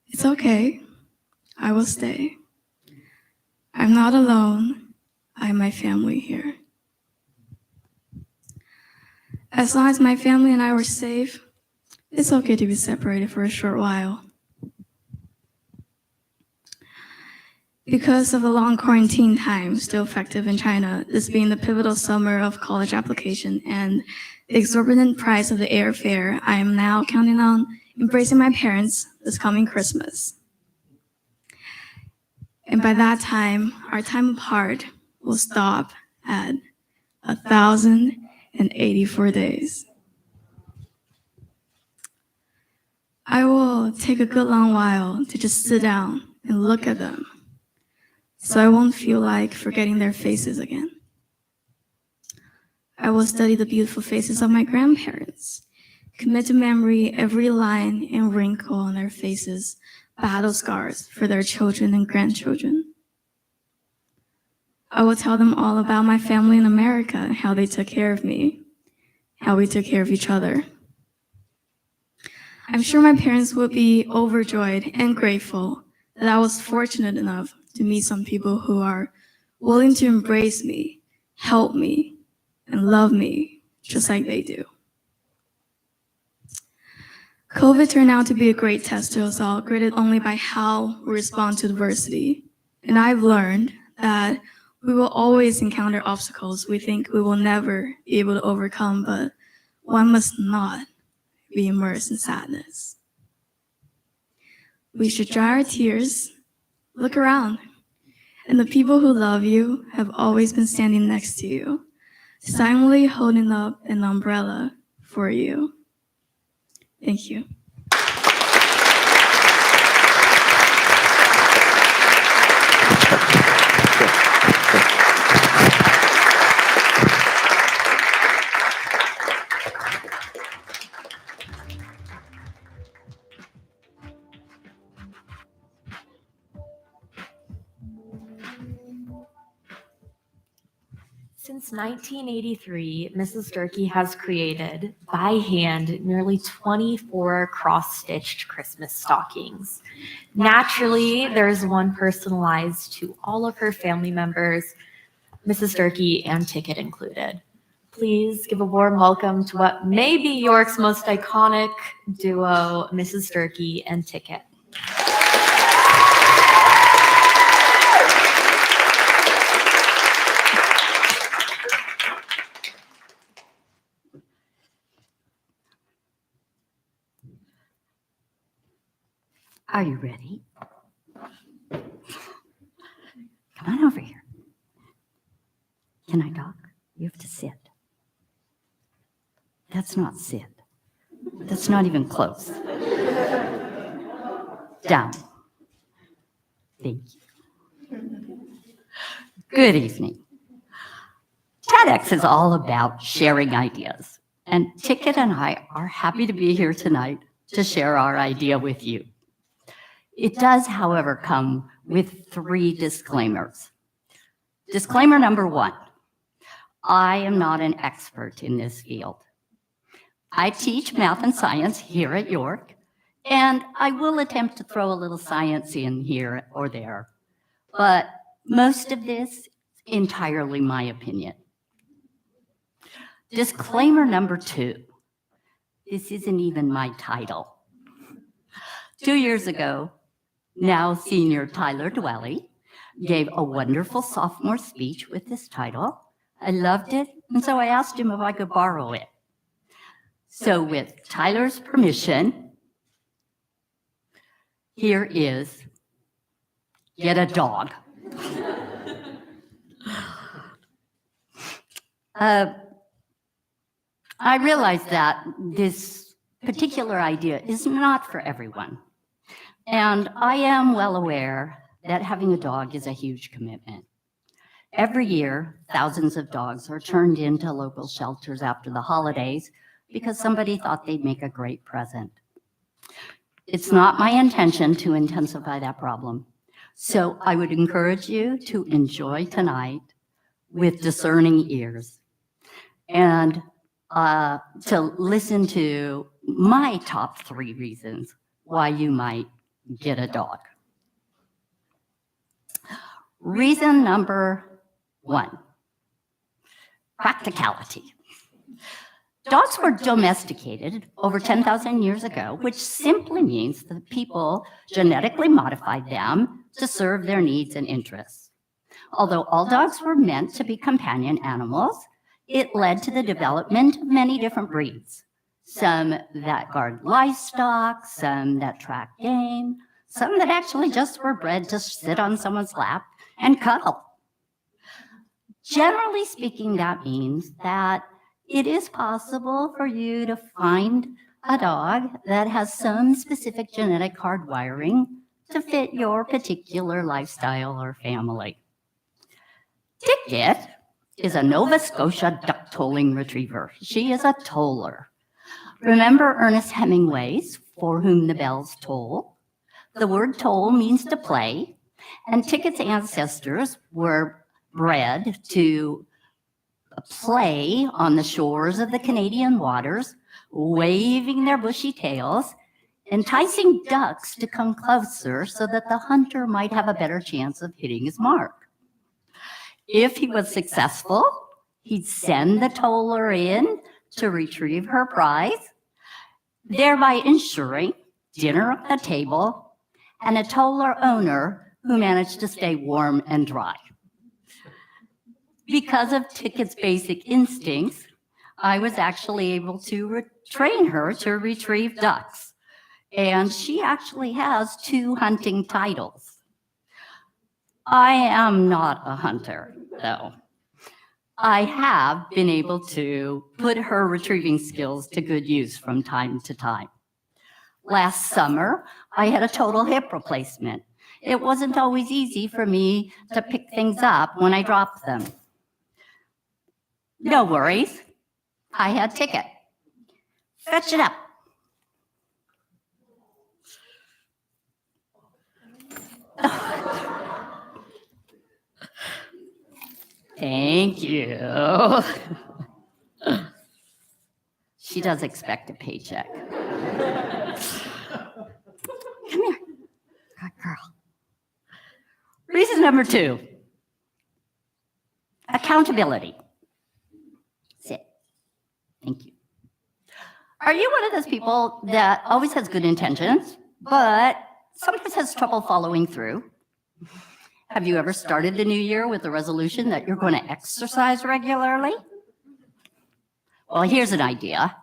"It's okay, I will stay. I'm not alone, I have my family here. As long as my family and I were safe, it's okay to be separated for a short while." Because of the long quarantine time still effective in China, this being the pivotal summer of college application and the exorbitant price of the airfare, I am now counting on embracing my parents this coming Christmas. And by that time, our time apart will stop at 1,084 days. I will take a good long while to just sit down and look at them, so I won't feel like forgetting their faces again. I will study the beautiful faces of my grandparents, commit to memory every line and wrinkle on their faces, battle scars for their children and grandchildren. I will tell them all about my family in America and how they took care of me, how we took care of each other. I'm sure my parents would be overjoyed and grateful that I was fortunate enough to meet some people who are willing to embrace me, help me, and love me just like they do. COVID turned out to be a great test to us all, graded only by how we respond to adversity. And I've learned that we will always encounter obstacles we think we will never be able to overcome, but one must not be immersed in sadness. We should dry our tears, look around, and the people who love you have always been standing next to you, silently holding up an umbrella for you. Thank you. Since 1983, Mrs. Durkee has created, by hand, nearly 24 cross-stitched Christmas stockings. Naturally, there is one personalized to all of her family members, Mrs. Durkee and Ticket included. Please give a warm welcome to what may be York's most iconic duo, Mrs. Durkee and Ticket. Are you ready? Come on over here. Can I talk? You have to sit. That's not sit. That's not even close. Down. Thank you. Good evening. TEDx is all about sharing ideas, and Ticket and I are happy to be here tonight to share our idea with you. It does, however, come with 3 disclaimers. Disclaimer number 1, I am not an expert in this field. I teach math and science here at York, and I will attempt to throw a little science in here or there, but most of this is entirely my opinion. Disclaimer number 2, this isn't even my title. 2 years ago, now senior Tyler Dwelly gave a wonderful sophomore speech with this title. I loved it, and so I asked him if I could borrow it. So with Tyler's permission, here is Get a Dog. I realize that this particular idea is not for everyone. And I am well aware that having a dog is a huge commitment. Every year, thousands of dogs are turned into local shelters after the holidays because somebody thought they'd make a great present. It's not my intention to intensify that problem. So I would encourage you to enjoy tonight with discerning ears and to listen to my top 3 reasons why you might get a dog. Reason number 1, practicality. Dogs were domesticated over 10,000 years ago, which simply means that people genetically modified them to serve their needs and interests. Although all dogs were meant to be companion animals, it led to the development of many different breeds. Some that guard livestock, some that track game, some that actually just were bred to sit on someone's lap and cuddle. Generally speaking, that means that it is possible for you to find a dog that has some specific genetic hardwiring to fit your particular lifestyle or family. Ticket is a Nova Scotia duck tolling retriever. She is a toller. Remember Ernest Hemingway's For Whom the Bells Toll? The word toll means to play, and Ticket's ancestors were bred to play on the shores of the Canadian waters, waving their bushy tails, enticing ducks to come closer so that the hunter might have a better chance of hitting his mark. If he was successful, he'd send the toller in to retrieve her prize, thereby ensuring dinner on the table and a toller owner who managed to stay warm and dry. Because of Ticket's basic instincts, I was actually able to train her to retrieve ducks. And she actually has 2 hunting titles. I am not a hunter, though. I have been able to put her retrieving skills to good use from time to time. Last summer, I had a total hip replacement. It wasn't always easy for me to pick things up when I dropped them. No worries. I had Ticket. Fetch it up. Thank you. She does expect a paycheck. Come here. Good girl. Reason number 2. Accountability. Sit. Thank you. Are you one of those people that always has good intentions, but sometimes has trouble following through? Have you ever started the new year with a resolution that you're going to exercise regularly? Well, here's an idea.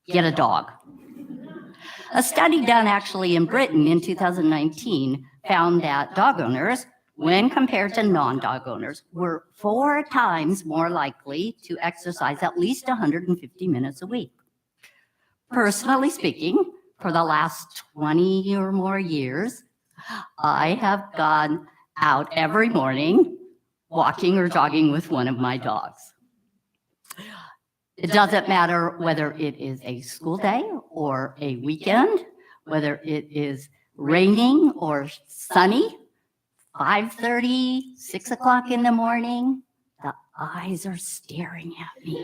Get a dog. A study done actually in Britain in 2019 found that dog owners, when compared to non-dog owners, were 4 times more likely to exercise at least 150 minutes a week. Personally speaking, for the last 20 or more years, I have gone out every morning walking or jogging with one of my dogs. It doesn't matter whether it is a school day or a weekend, whether it is raining or sunny, 5:30, 6 o'clock in the morning, the eyes are staring at me.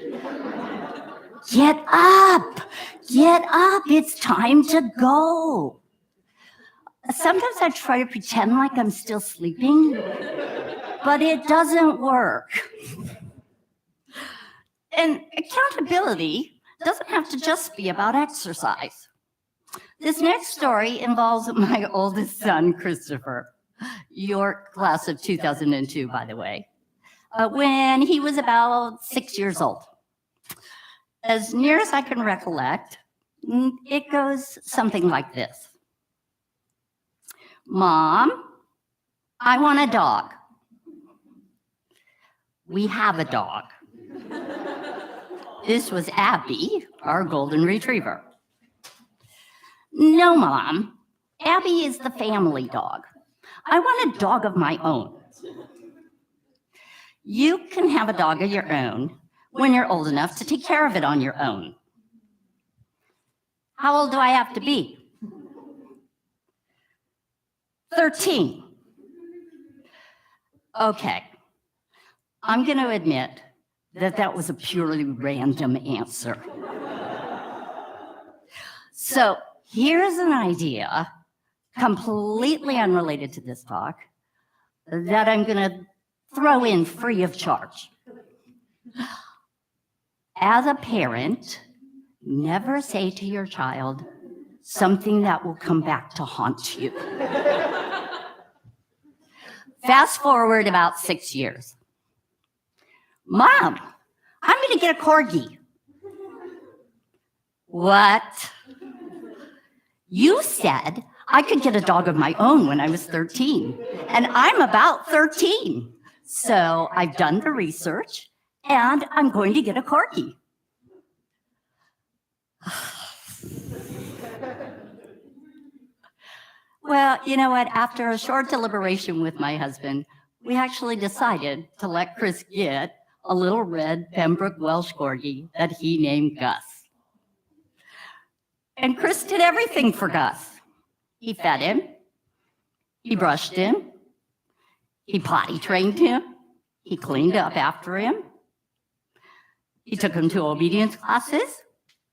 Get up, it's time to go. Sometimes I try to pretend like I'm still sleeping, but it doesn't work. And accountability doesn't have to just be about exercise. This next story involves my oldest son, Christopher, York class of 2002, by the way, when he was about 6 years old. As near as I can recollect, it goes something like this. Mom, I want a dog. We have a dog. This was Abby, our golden retriever. No, Mom, Abby is the family dog. I want a dog of my own. You can have a dog of your own when you're old enough to take care of it on your own. How old do I have to be? 13. Okay. I'm going to admit that that was a purely random answer. So here's an idea, completely unrelated to this talk, that I'm going to throw in free of charge. As a parent, never say to your child something that will come back to haunt you. Fast forward about 6 years. Mom, I'm going to get a corgi. What? You said I could get a dog of my own when I was 13, and I'm about 13. So I've done the research, and I'm going to get a corgi. Well, you know what? After a short deliberation with my husband, we actually decided to let Chris get a little red Pembroke Welsh corgi that he named Gus. And Chris did everything for Gus. He fed him, he brushed him, he potty trained him, he cleaned up after him, he took him to obedience classes.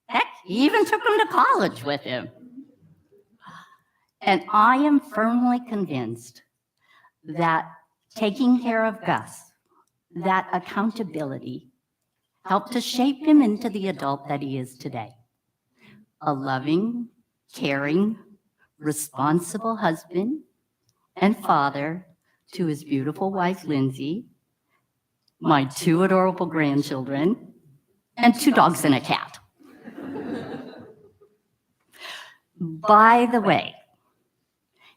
Heck, he even took him to college with him. And I am firmly convinced that taking care of Gus, that accountability, helped to shape him into the adult that he is today. A loving, caring, responsible husband and father to his beautiful wife, Lindsay, my 2 adorable grandchildren, and 2 dogs and a cat. By the way,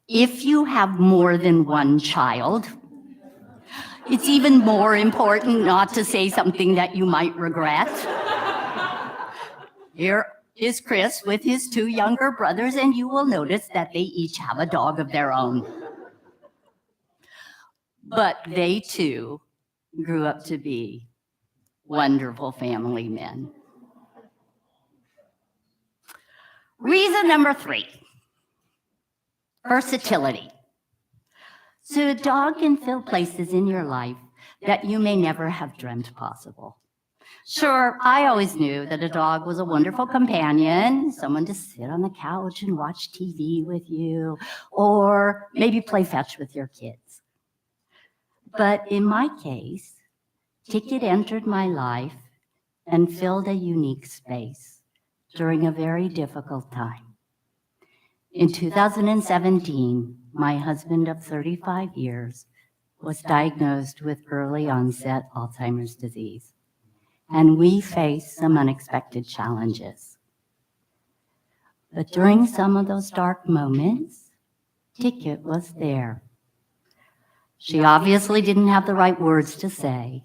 if you have more than 1 child, it's even more important not to say something that you might regret. Here is Chris with his 2 younger brothers, and you will notice that they each have a dog of their own. But they too grew up to be wonderful family men. Reason number 3, versatility. So a dog can fill places in your life that you may never have dreamt possible. Sure, I always knew that a dog was a wonderful companion, someone to sit on the couch and watch TV with you, or maybe play fetch with your kids. But in my case, Ticket entered my life and filled a unique space during a very difficult time. In 2017, my husband of 35 years was diagnosed with early onset Alzheimer's disease, and we faced some unexpected challenges. But during some of those dark moments, Ticket was there. She obviously didn't have the right words to say,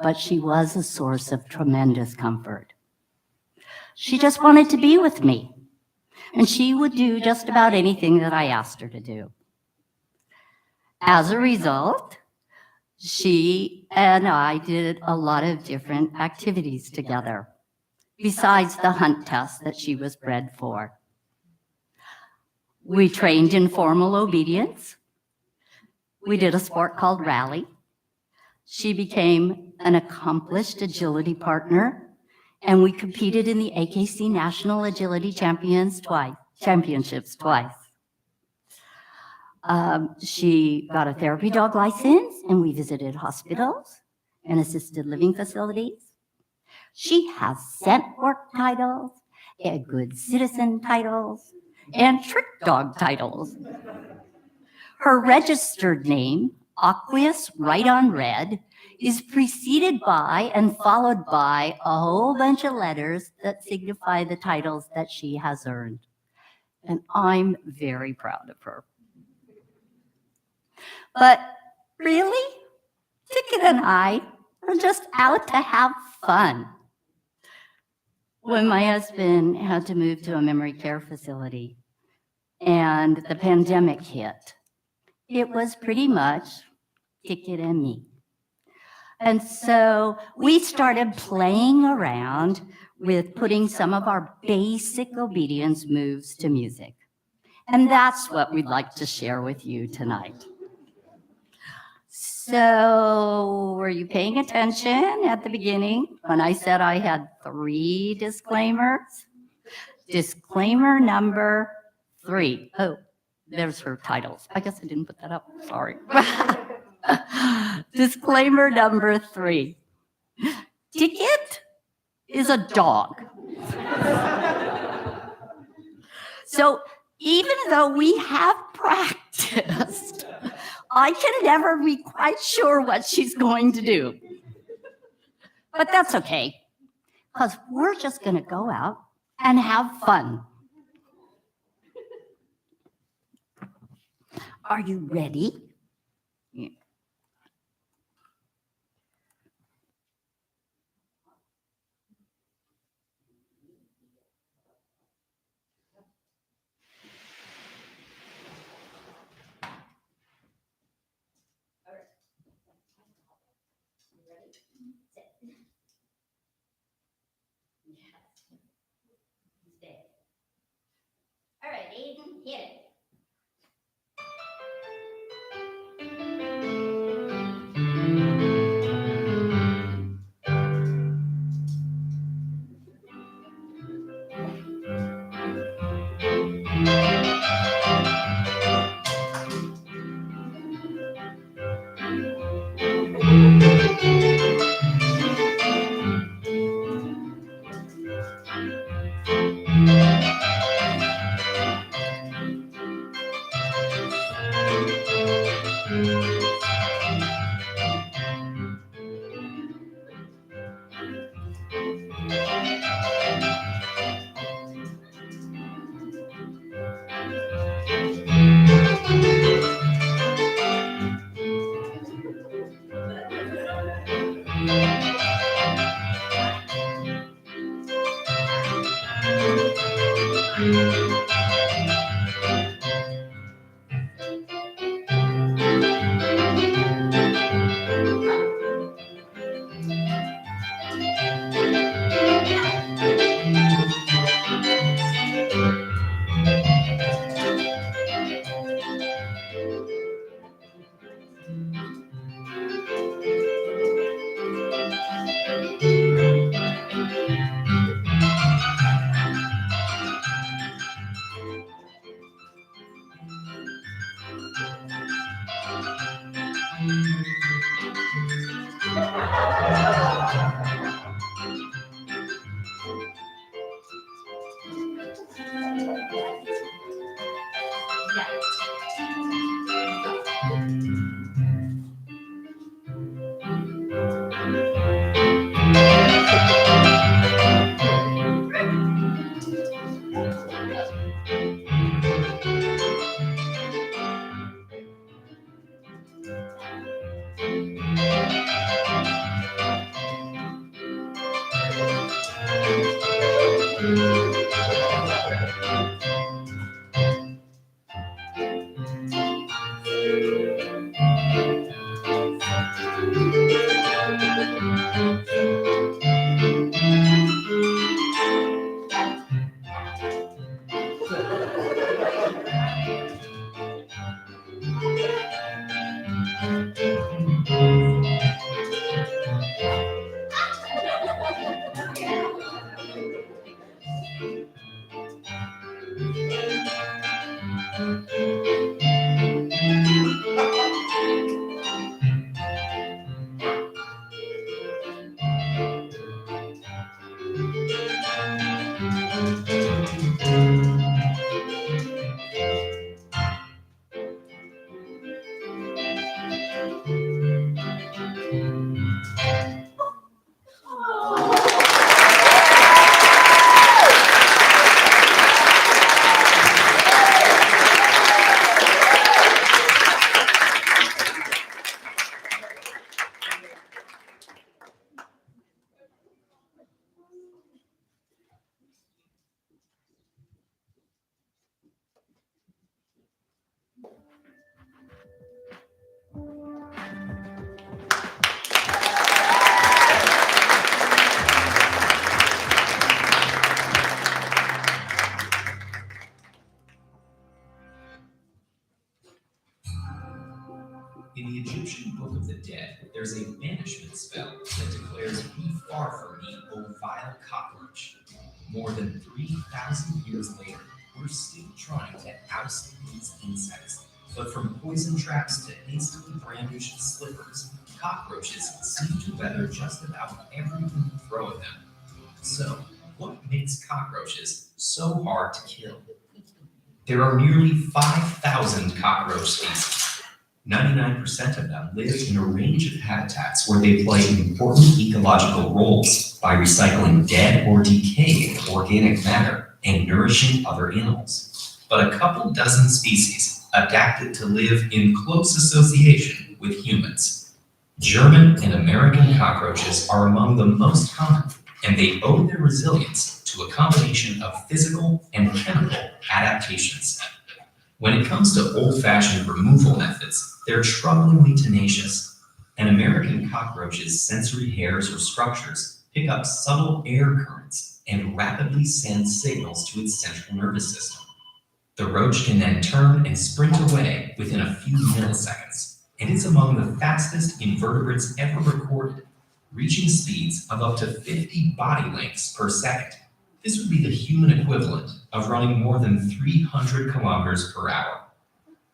but she was a source of tremendous comfort. She just wanted to be with me, and she would do just about anything that I asked her to do. As a result, she and I did a lot of different activities together, besides the hunt test that she was bred for. We trained in formal obedience. We did a sport called rally. She became an accomplished agility partner, and we competed in the AKC National Agility Championships twice. She got a therapy dog license, and we visited hospitals and assisted living facilities. She has scent work titles, and good citizen titles, and trick dog titles. Her registered name, Aqueous Right on Red, is preceded by and followed by a whole bunch of letters that signify the titles that she has earned. And I'm very proud of her. But really, Ticket and I are just out to have fun. When my husband had to move to a memory care facility and the pandemic hit, it was pretty much Ticket and me. And so we started playing around with putting some of our basic obedience moves to music. And that's what we'd like to share with you tonight. So were you paying attention at the beginning when I said I had 3 disclaimers? Disclaimer number 3. Oh, there's her titles. I guess I didn't put that up. Sorry. Disclaimer number 3. Ticket is a dog. So even though we have practiced I can never be quite sure what she's going to do. But that's okay, because we're just going to go out and have fun. Are you ready? Yeah. All right, Aiden, hit it. In the Egyptian Book of the Dead, there's a banishment spell that declares be far from me, O vile cockroach. More than 3,000 years later, we're still trying to oust these insects. But from poison traps to hastily brandished slippers, cockroaches seem to weather just about everything you throw at them. So, what makes cockroaches so hard to kill? There are nearly 5,000 cockroach species. 99% of them live in a range of habitats where they play important ecological roles by recycling dead or decayed organic matter and nourishing other animals. But a couple dozen species adapted to live in close association with humans. German and American cockroaches are among the most common, and they owe their resilience to a combination of physical and chemical adaptations. When it comes to old-fashioned removal methods, they're troublingly tenacious. An American cockroach's sensory hairs or structures pick up subtle air currents and rapidly send signals to its central nervous system. The roach can then turn and sprint away within a few milliseconds, and it's among the fastest invertebrates ever recorded, reaching speeds of up to 50 body lengths per second. This would be the human equivalent of running more than 300 kilometers per hour.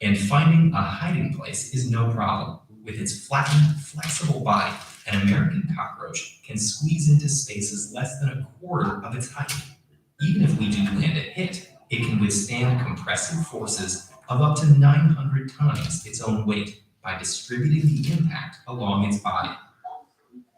And finding a hiding place is no problem. With its flattened, flexible body, an American cockroach can squeeze into spaces less than a quarter of its height. Even if we do land a hit, it can withstand compressive forces of up to 900 times its own weight by distributing the impact along its body.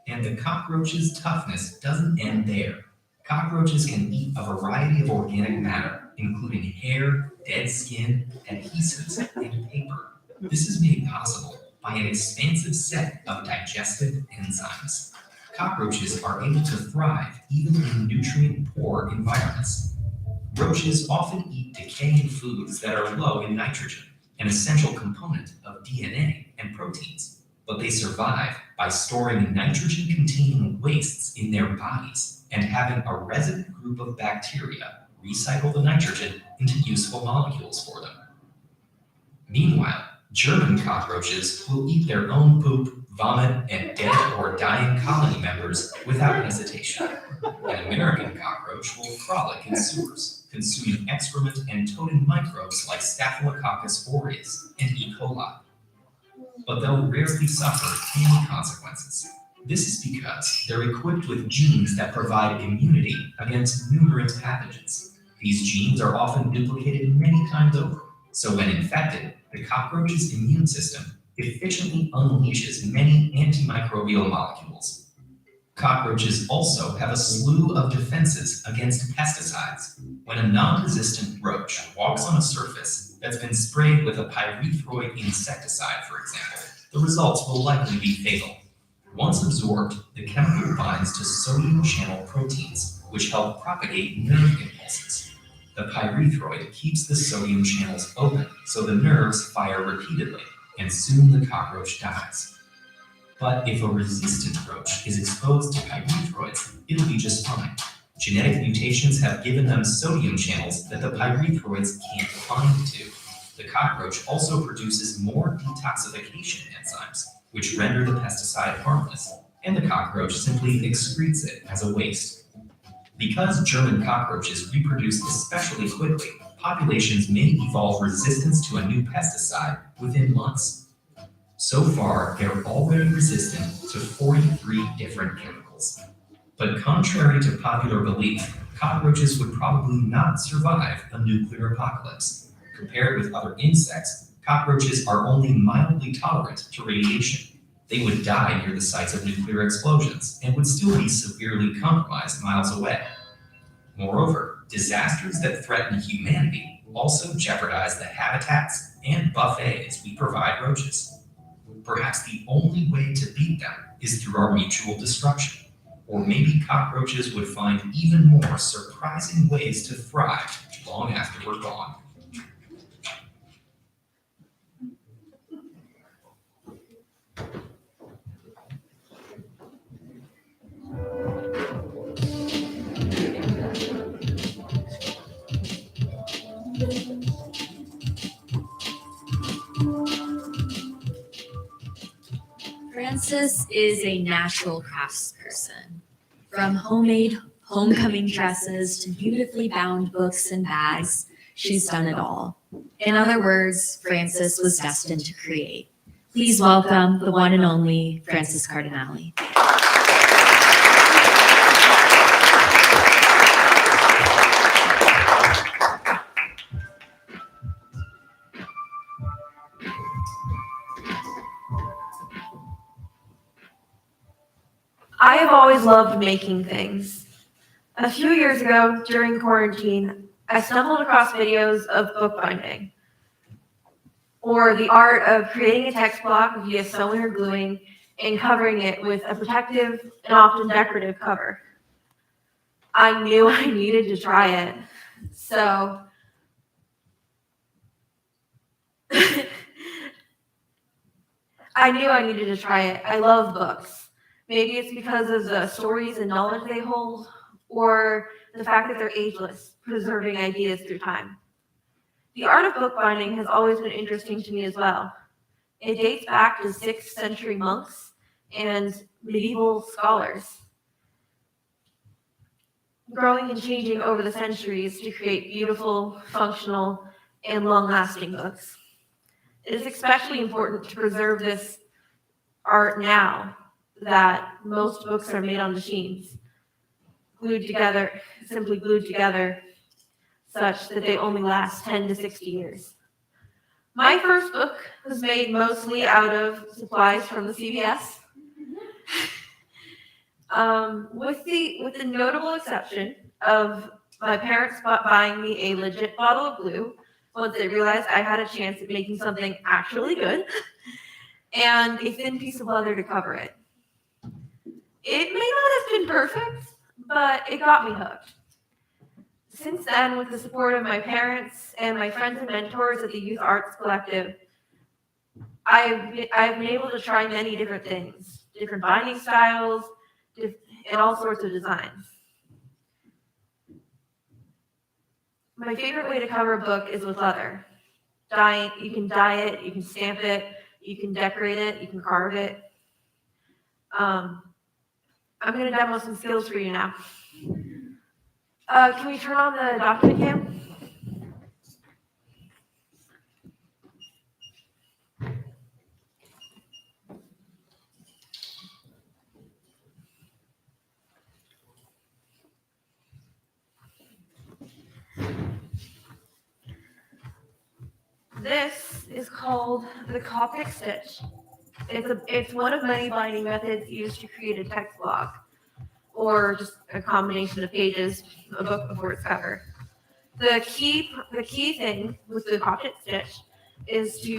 And the cockroach's toughness doesn't end there. Cockroaches can eat a variety of organic matter, including hair, dead skin, adhesives, and paper. This is made possible by an expansive set of digestive enzymes. Cockroaches are able to thrive even in nutrient-poor environments. Roaches often eat decaying foods that are low in nitrogen, an essential component of DNA and proteins. But they survive by storing nitrogen-containing wastes in their bodies and having a resident group of bacteria recycle the nitrogen into useful molecules for them. Meanwhile, German cockroaches will eat their own poop, vomit, and dead or dying colony members without hesitation. An American cockroach will frolic in sewers, consuming excrement and toting microbes like Staphylococcus aureus and E. coli. But they'll rarely suffer any consequences. This is because they're equipped with genes that provide immunity against numerous pathogens. These genes are often duplicated many times over, so when infected, the cockroach's immune system efficiently unleashes many antimicrobial molecules. Cockroaches also have a slew of defenses against pesticides. When a non-resistant roach walks on a surface that's been sprayed with a pyrethroid insecticide, for example, the results will likely be fatal. Once absorbed, the chemical binds to sodium channel proteins, which help propagate nerve impulses. The pyrethroid keeps the sodium channels open, so the nerves fire repeatedly, and soon the cockroach dies. But if a resistant roach is exposed to pyrethroids, it'll be just fine. Genetic mutations have given them sodium channels that the pyrethroids can't bind to. The cockroach also produces more detoxification enzymes, which render the pesticide harmless, and the cockroach simply excretes it as a waste. Because German cockroaches reproduce especially quickly, populations may evolve resistance to a new pesticide within months. So far, they're already resistant to 43 different chemicals. But contrary to popular belief, cockroaches would probably not survive a nuclear apocalypse. Compared with other insects, cockroaches are only mildly tolerant to radiation. They would die near the sites of nuclear explosions and would still be severely compromised miles away. Moreover, disasters that threaten humanity also jeopardize the habitats and buffets we provide roaches. Perhaps the only way to beat them is through our mutual destruction. Or maybe cockroaches would find even more surprising ways to thrive long after we're gone. Frances is a natural craftsperson. From homemade homecoming dresses to beautifully bound books and bags, she's done it all. In other words, Frances was destined to create. Please welcome the one and only Frances Cardinale. I have always loved making things. A few years ago, during quarantine, I stumbled across videos of bookbinding, or the art of creating a text block via sewing or gluing and covering it with a protective and often decorative cover. I knew I needed to try it, so I knew I needed to try it. I love books. Maybe it's because of the stories and knowledge they hold, or the fact that they're ageless, preserving ideas through time. The art of bookbinding has always been interesting to me as well. It dates back to 6th century monks and medieval scholars, growing and changing over the centuries to create beautiful, functional, and long-lasting books. It is especially important to preserve this art now that most books are made on machines, simply glued together, such that they only last 10 to 60 years. My first book was made mostly out of supplies from the CVS, with the notable exception of my parents buying me a legit bottle of glue once they realized I had a chance at making something actually good, and a thin piece of leather to cover it. It may not have been perfect, but it got me hooked. Since then, with the support of my parents and my friends and mentors at the Youth Arts Collective, I've been able to try many different things, different binding styles, and all sorts of designs. My favorite way to cover a book is with leather. You can dye it, you can stamp it, you can decorate it, you can carve it. I'm going to demo some skills for you now. Can we turn on the document cam? This is called the Coptic stitch. It's one of many binding methods used to create a text block, or just a combination of pages, a book before its cover. The key thing with the Coptic stitch is to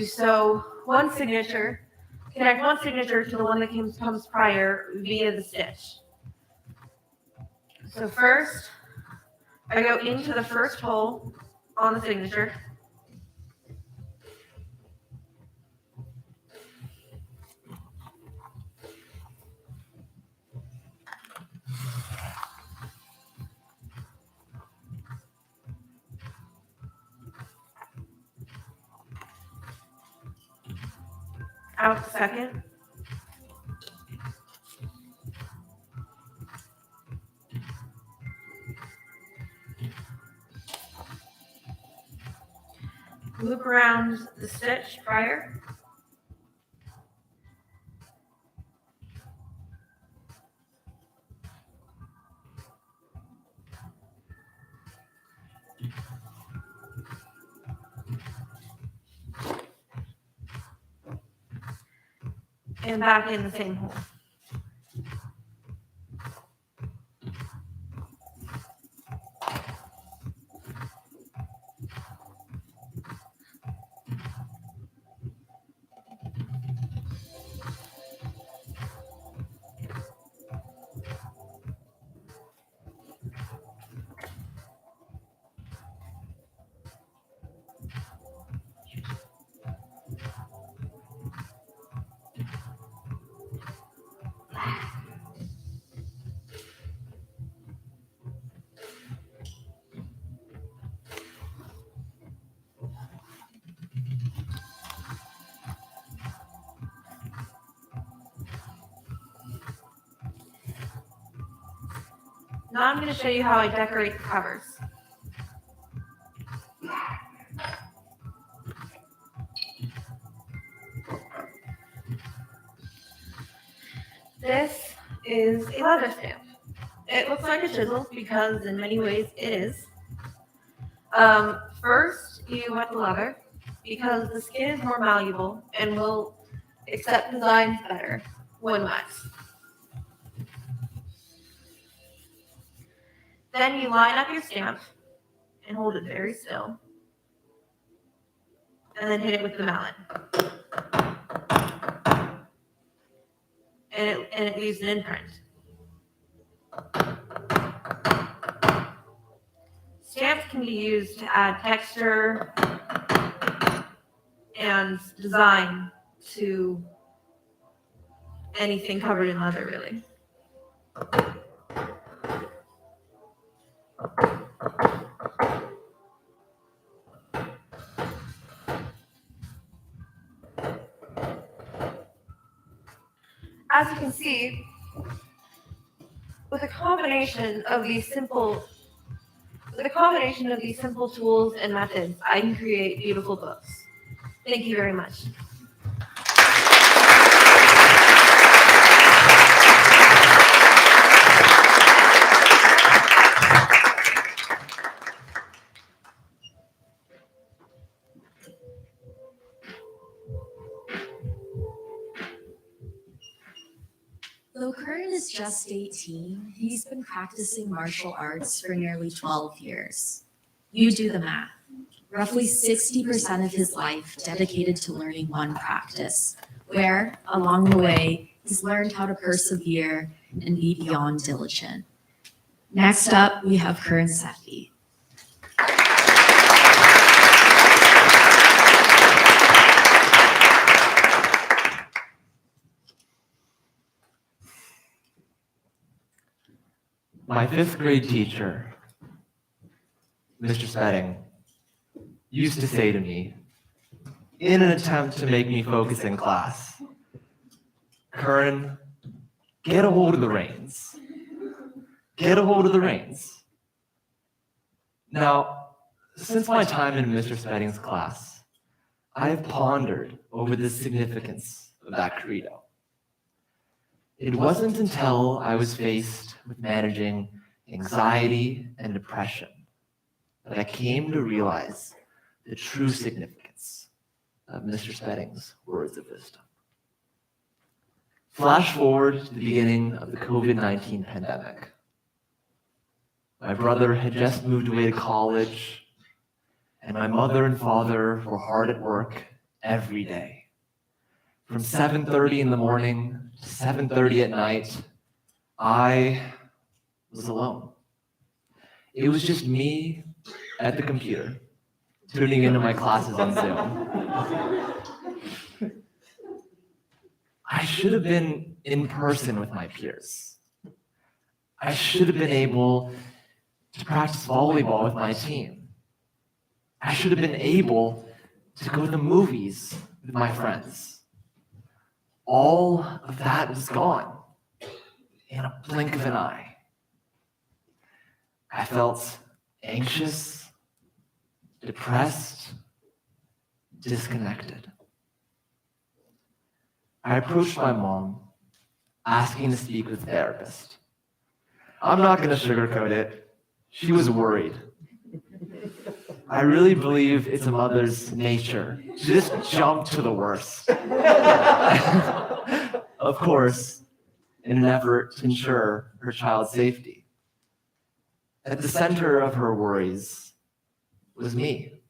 connect one signature to the one that comes prior via the stitch. So first, I go into the first hole on the signature. Out the second. Loop around the stitch prior. And back in the same hole. Now I'm going to show you how I decorate the covers. This is a leather stamp. It looks like a chisel because in many ways it is. First, you wet the leather because the skin is more malleable and will accept designs better when wet. Then you line up your stamp and hold it very still. And then hit it with the mallet. And it leaves an imprint. Stamps can be used to add texture and design to anything covered in leather, really. As you can see, with a combination of these simple tools and methods, I can create beautiful books. Thank you very much. Though Curran is just 18, he's been practicing martial arts for nearly 12 years. You do the math. Roughly 60% of his life dedicated to learning one practice, where, along the way, he's learned how to persevere and be beyond diligent. Next up, we have Curran Sethi. My fifth grade teacher, Mr. Spedding, used to say to me, in an attempt to make me focus in class, Curran, get a hold of the reins. Get a hold of the reins. Now, since my time in Mr. Spedding's class, I have pondered over the significance of that credo. It wasn't until I was faced with managing anxiety and depression that I came to realize the true significance of Mr. Spedding's words of wisdom. Flash forward to the beginning of the COVID-19 pandemic. My brother had just moved away to college, and my mother and father were hard at work every day. From 7:30 in the morning to 7:30 at night, I was alone. It was just me at the computer, tuning into my classes on Zoom. I should have been in person with my peers. I should have been able to practice volleyball with my team. I should have been able to go to the movies with my friends. All of that was gone in a blink of an eye. I felt anxious, depressed, disconnected. I approached my mom, asking to speak with a therapist. I'm not going to sugarcoat it. She was worried. I really believe it's a mother's nature to just jump to the worst. Of course, in an effort to ensure her child's safety. At the center of her worries was me.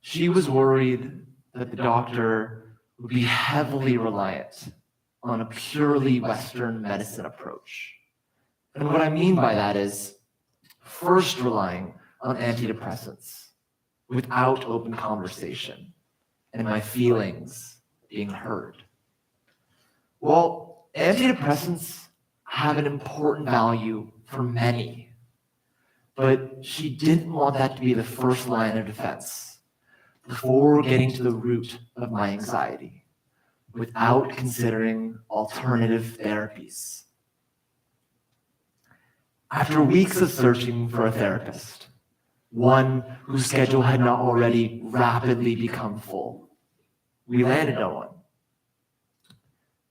She was worried that the doctor would be heavily reliant on a purely Western medicine approach. And what I mean by that is first relying on antidepressants without open conversation and my feelings being heard. Well, antidepressants have an important value for many, but she didn't want that to be the first line of defense before getting to the root of my anxiety without considering alternative therapies. After weeks of searching for a therapist, one whose schedule had not already rapidly become full, we landed on one.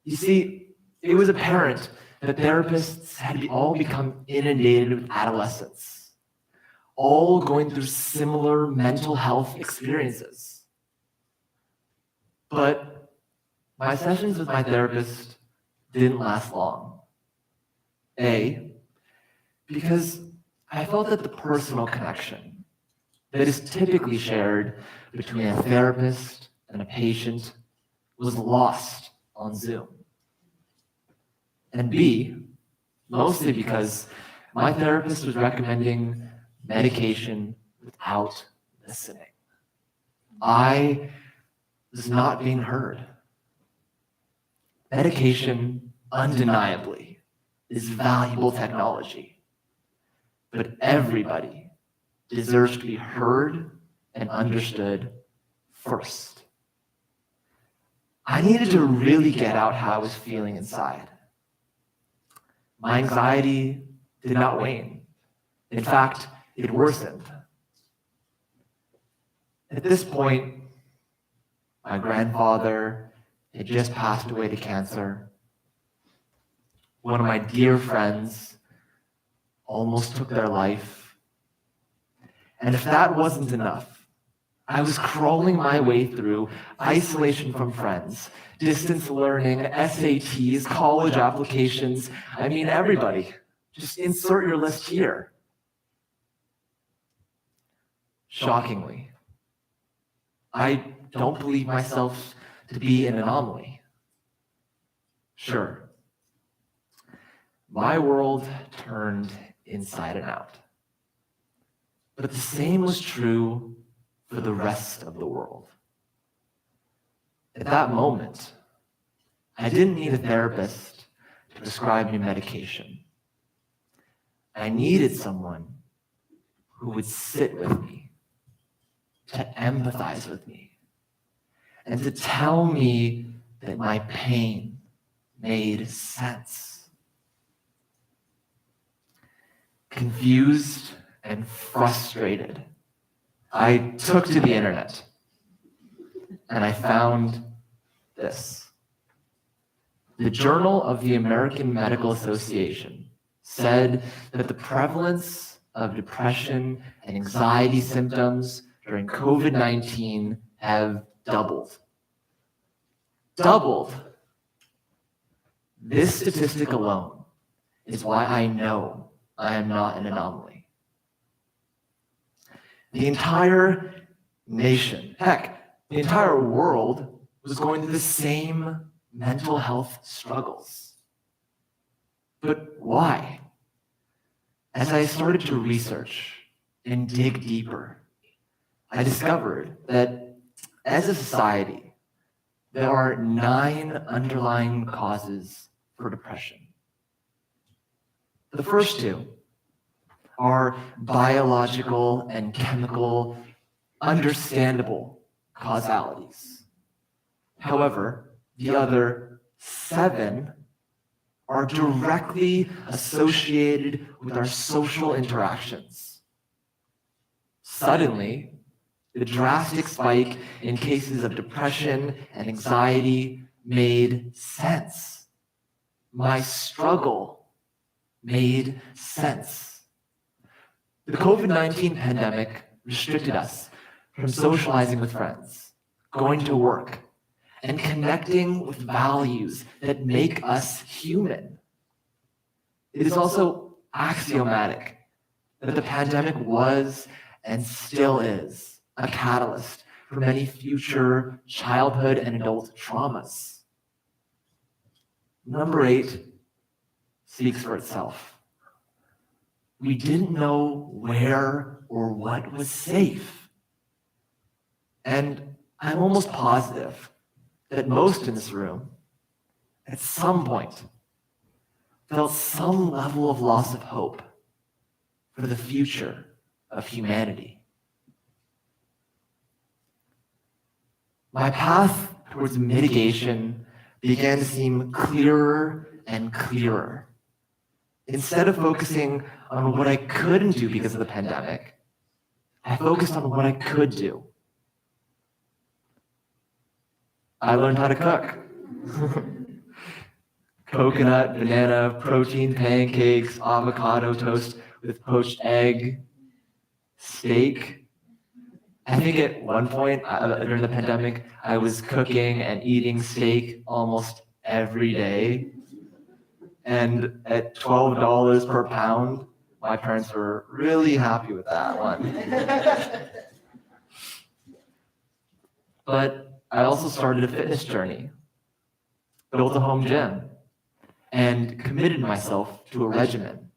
You see, it was apparent that therapists had all become inundated with adolescents, all going through similar mental health experiences. But my sessions with my therapist didn't last long. A, because I felt that the personal connection that is typically shared between a therapist and a patient was lost on Zoom. And B, mostly because my therapist was recommending medication without listening. I was not being heard. Medication, undeniably, is valuable technology, but everybody deserves to be heard and understood first. I needed to really get out how I was feeling inside. My anxiety did not wane. In fact, it worsened. At this point, my grandfather had just passed away to cancer. One of my dear friends almost took their life. And if that wasn't enough, I was crawling my way through isolation from friends, distance learning, SATs, college applications. I mean, everybody. Just insert your list here. Shockingly, I don't believe myself to be an anomaly. Sure, my world turned inside and out. But the same was true for the rest of the world. At that moment, I didn't need a therapist to prescribe me medication. I needed someone who would sit with me, to empathize with me, and to tell me that my pain made sense. Confused and frustrated, I took to the internet and I found this. The Journal of the American Medical Association said that the prevalence of depression and anxiety symptoms during COVID-19 have doubled. Doubled. This statistic alone is why I know I am not an anomaly. The entire nation, heck, the entire world was going through the same mental health struggles. But why? As I started to research and dig deeper, I discovered that as a society, there are 9 underlying causes for depression. The first 2 are biological and chemical, understandable causalities. However, the other 7 are directly associated with our social interactions. Suddenly, the drastic spike in cases of depression and anxiety made sense. My struggle made sense. The COVID-19 pandemic restricted us from socializing with friends, going to work, and connecting with values that make us human. It is also axiomatic that the pandemic was and still is a catalyst for many future childhood and adult traumas. Number 8 speaks for itself. We didn't know where or what was safe. And I'm almost positive that most in this room, at some point, felt some level of loss of hope for the future of humanity. My path towards mitigation began to seem clearer and clearer. Instead of focusing on what I couldn't do because of the pandemic, I focused on what I could do. I learned how to cook. Coconut, banana, protein pancakes, avocado toast with poached egg, steak. I think at one point during the pandemic, I was cooking and eating steak almost every day. And at $12 per pound, My parents were really happy with that one. But I also started a fitness journey, built a home gym, and committed myself to a regimen.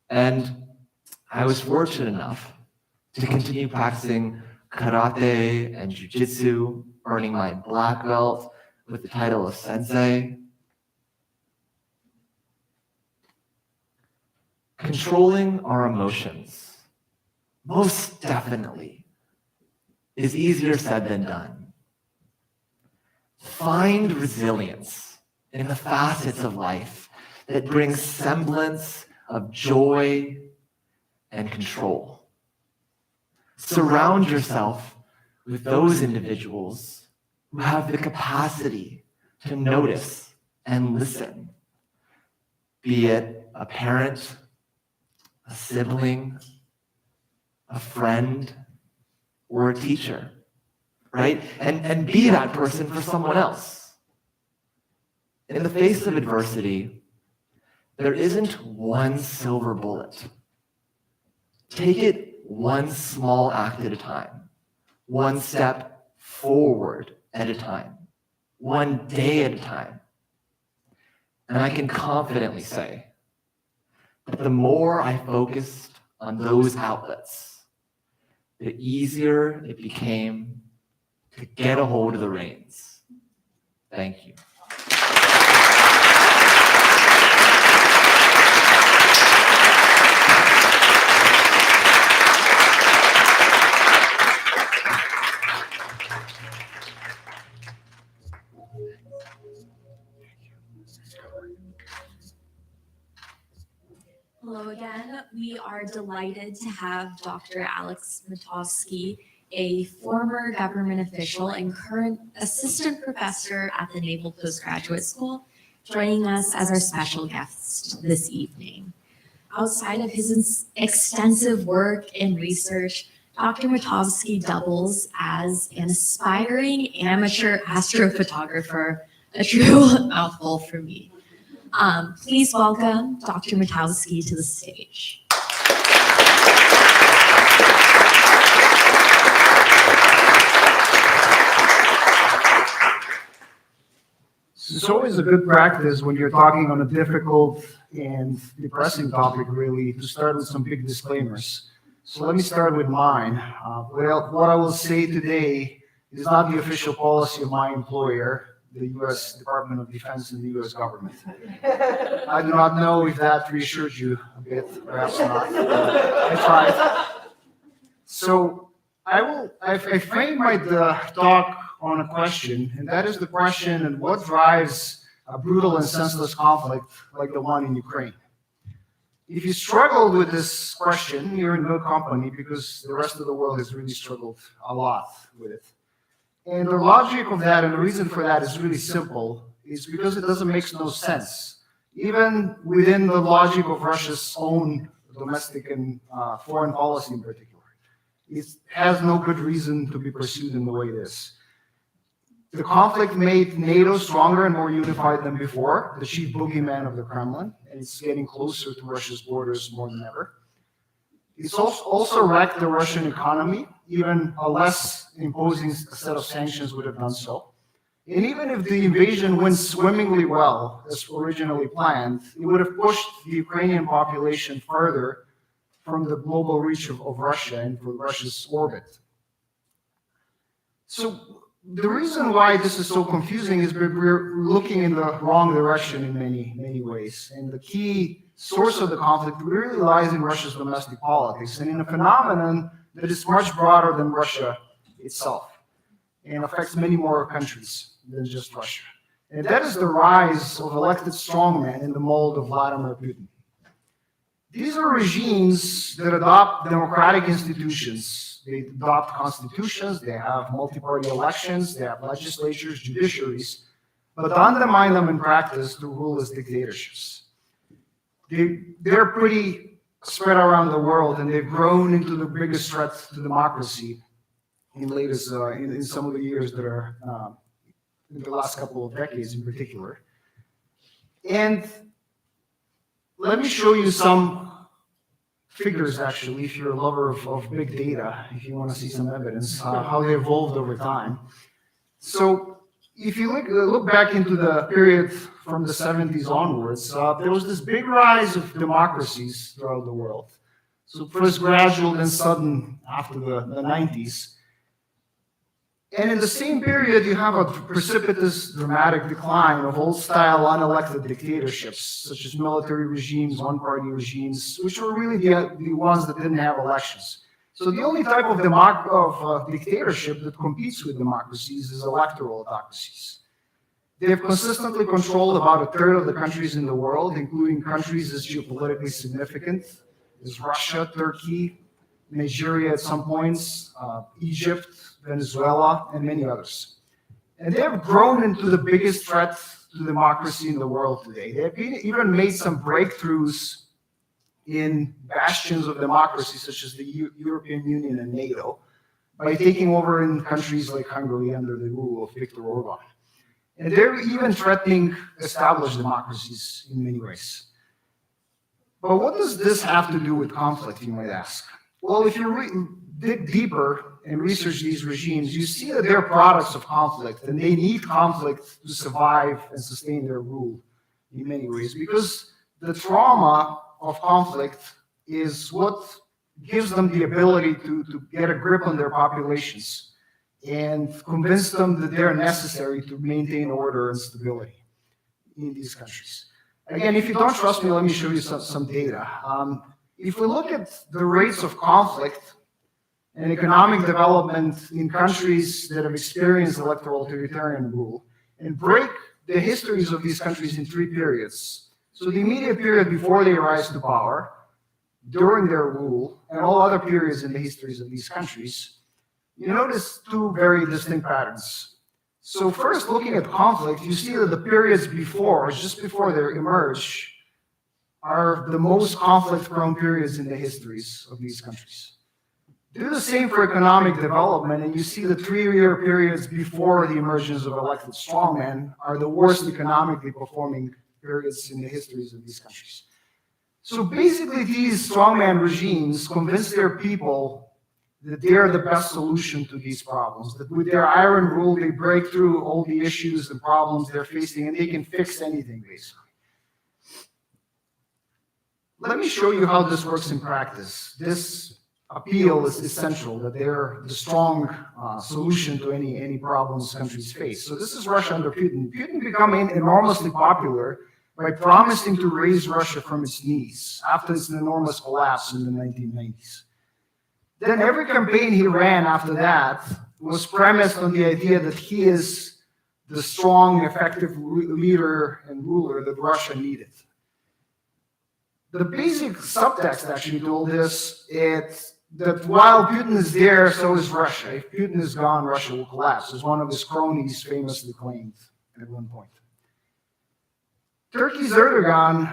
And I was fortunate enough to continue practicing karate and jujitsu, earning my black belt with the title of sensei. Controlling our emotions, most definitely, is easier said than done. Find resilience in the facets of life that bring semblance of joy and control. Surround yourself with those individuals who have the capacity to notice and listen, be it a parent, a sibling, a friend, or a teacher, right? And be that person for someone else. In the face of adversity, there isn't one silver bullet. Take it one small act at a time, one step forward at a time, one day at a time. And I can confidently say that the more I focused on those outlets, the easier it became to get a hold of the reins. Thank you. Hello again. We are delighted to have Dr. Alex Matowski, a former government official and current assistant professor at the Naval Postgraduate School, joining us as our special guest this evening. Outside of his extensive work and research, Dr. Matowski doubles as an aspiring amateur astrophotographer, a true mouthful for me. Please welcome Dr. Matowski to the stage. It's always a good practice when you're talking on a difficult and depressing topic, really, to start with some big disclaimers. So let me start with mine. Well, what I will say today is not the official policy of my employer, the U.S. Department of Defense and the U.S. government. I do not know if that reassures you a bit, perhaps not. I tried. So I framed my talk on a question, and that is the question of what drives a brutal and senseless conflict like the one in Ukraine. If you struggled with this question, you're in good company because the rest of the world has really struggled a lot with it. And the logic of that and the reason for that is really simple, is because it doesn't make no sense. Even within the logic of Russia's own domestic and foreign policy in particular. It has no good reason to be pursued in the way it is. The conflict made NATO stronger and more unified than before, the chief boogeyman of the Kremlin, and it's getting closer to Russia's borders more than ever. It's also wrecked the Russian economy. Even a less imposing set of sanctions would have done so. And even if the invasion went swimmingly well, as originally planned, it would have pushed the Ukrainian population further from the global reach of Russia and for Russia's orbit. So the reason why this is so confusing is we're looking in the wrong direction in many ways. And the key source of the conflict really lies in Russia's domestic politics and in a phenomenon that is much broader than Russia itself and affects many more countries than just Russia. And that is the rise of elected strongmen in the mold of Vladimir Putin. These are regimes that adopt democratic institutions. They adopt constitutions, they have multi-party elections, they have legislatures, judiciaries, but undermine them in practice to rule as dictatorships. They're pretty spread around the world, and they've grown into the biggest threat to democracy in some of the years that are in the last couple of decades in particular. And let me show you some figures, actually, if you're a lover of big data, if you want to see some evidence, how they evolved over time. So if you look back into the period from the 70s onwards, there was this big rise of democracies throughout the world. So first gradual, then sudden after the 90s. And in the same period, you have a precipitous, dramatic decline of old-style, unelected dictatorships, such as military regimes, one-party regimes, which were really the ones that didn't have elections. So the only type of dictatorship that competes with democracies is electoral autocracies. They have consistently controlled about a third of the countries in the world, including countries as geopolitically significant as Russia, Turkey, Nigeria at some points, Egypt, Venezuela, and many others. And they have grown into the biggest threat to democracy in the world today. They have even made some breakthroughs in bastions of democracy, such as the European Union and NATO, by taking over in countries like Hungary under the rule of Viktor Orban. And they're even threatening established democracies in many ways. But what does this have to do with conflict, you might ask? Well, if you dig deeper and research these regimes, you see that they're products of conflict, and they need conflict to survive and sustain their rule in many ways, because the trauma of conflict is what gives them the ability to get a grip on their populations and convince them that they're necessary to maintain order and stability in these countries. Again, if you don't trust me, let me show you some data. If we look at the rates of conflict and economic development in countries that have experienced electoral authoritarian rule and break the histories of these countries in 3 periods. So the immediate period before they rise to power, during their rule, and all other periods in the histories of these countries, you notice 2 very distinct patterns. So first, looking at conflict, you see that the periods before, just before they emerge, are the most conflict-prone periods in the histories of these countries. Do the same for economic development, and you see the 3-year periods before the emergence of elected strongmen are the worst economically performing periods in the histories of these countries. So basically, these strongman regimes convince their people that they're the best solution to these problems, that with their iron rule, they break through all the issues and problems they're facing, and they can fix anything, basically. Let me show you how this works in practice. This appeal is essential, that they're the strong solution to any problems countries face. So this is Russia under Putin. Putin became enormously popular by promising to raise Russia from its knees after its enormous collapse in the 1990s. Then every campaign he ran after that was premised on the idea that he is the strong, effective leader and ruler that Russia needed. The basic subtext actually told this is that while Putin is there, so is Russia. If Putin is gone, Russia will collapse, as one of his cronies famously claimed at one point. Turkey's Erdogan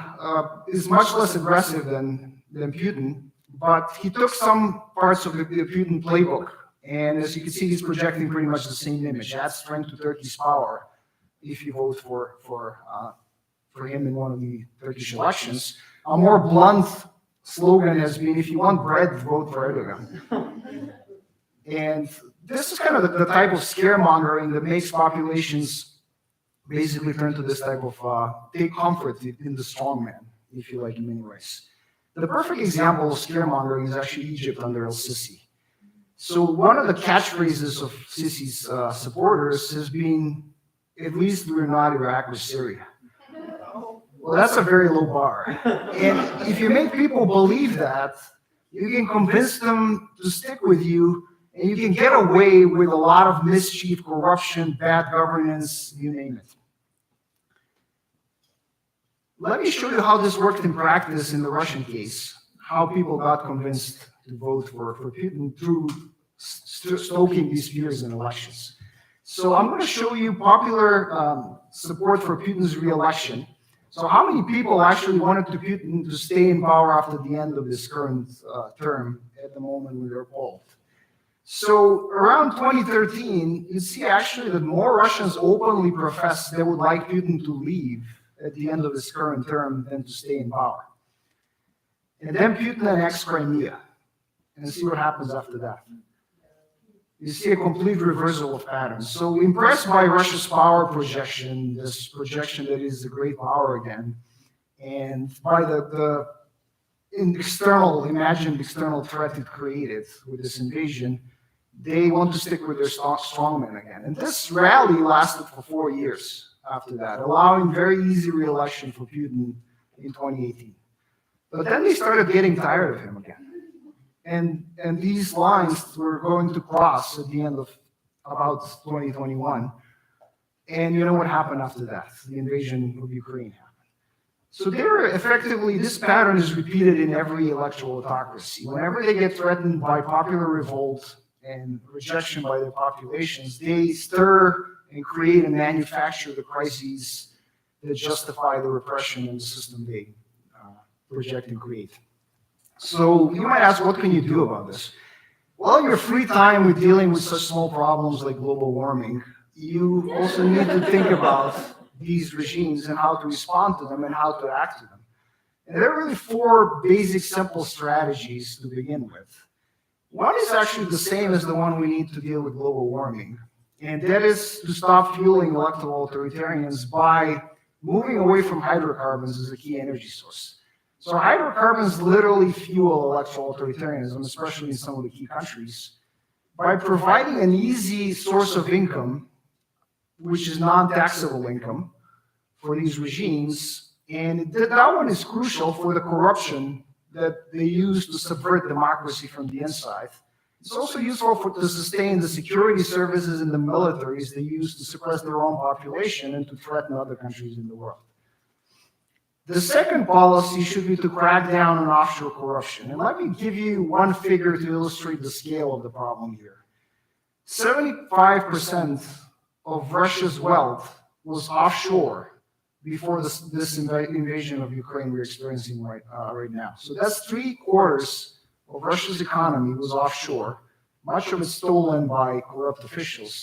is much less aggressive than Putin, but he took some parts of the Putin playbook. And as you can see, he's projecting pretty much the same image. Adds strength to Turkey's power if you vote for him in one of the Turkish elections. A more blunt slogan has been, if you want bread, vote for Erdogan. And this is kind of the type of scaremongering that makes populations basically turn to this type of take comfort in the strongman, if you like, in many ways. The perfect example of scaremongering is actually Egypt under El-Sisi. So one of the catchphrases of Sisi's supporters has been, at least we're not Iraq or Syria. Well, that's a very low bar. And if you make people believe that, you can convince them to stick with you, and you can get away with a lot of mischief, corruption, bad governance, you name it. Let me show you how this worked in practice in the Russian case, how people got convinced to vote for Putin through stoking these fears in elections. So I'm going to show you popular support for Putin's re-election. So how many people actually wanted Putin to stay in power after the end of this current term at the moment when they're polled? So around 2013, you see actually that more Russians openly professed they would like Putin to leave at the end of his current term than to stay in power. and then Putin annexed Crimea, and see what happens after that. You see a complete reversal of patterns. So impressed by Russia's power projection, this projection that is a great power again, and by the imagined external threat it created with this invasion, they want to stick with their strongmen again. And this rally lasted for 4 years after that, allowing very easy re-election for Putin in 2018. But then they started getting tired of him again. And these lines were going to cross at the end of about 2021. And you know what happened after that? The invasion of Ukraine happened. So this pattern is repeated in every electoral autocracy. Whenever they get threatened by popular revolt and rejection by their populations, they stir and create and manufacture the crises that justify the repression and the system they project and create. So you might ask, what can you do about this? Well, in your free time with dealing with such small problems like global warming, you also need to think about these regimes and how to respond to them and how to act to them. And there are really 4 basic, simple strategies to begin with. One is actually the same as the one we need to deal with global warming, and that is to stop fueling electoral authoritarians by moving away from hydrocarbons as a key energy source. So hydrocarbons literally fuel electoral authoritarianism, especially in some of the key countries, by providing an easy source of income, which is non-taxable income for these regimes. And that one is crucial for the corruption that they use to subvert democracy from the inside. It's also useful to sustain the security services and the militaries they use to suppress their own population and to threaten other countries in the world. The second policy should be to crack down on offshore corruption. And let me give you one figure to illustrate the scale of the problem here. 75% of Russia's wealth was offshore before this invasion of Ukraine we're experiencing right now. So that's 3/4 of Russia's economy was offshore, much of it stolen by corrupt officials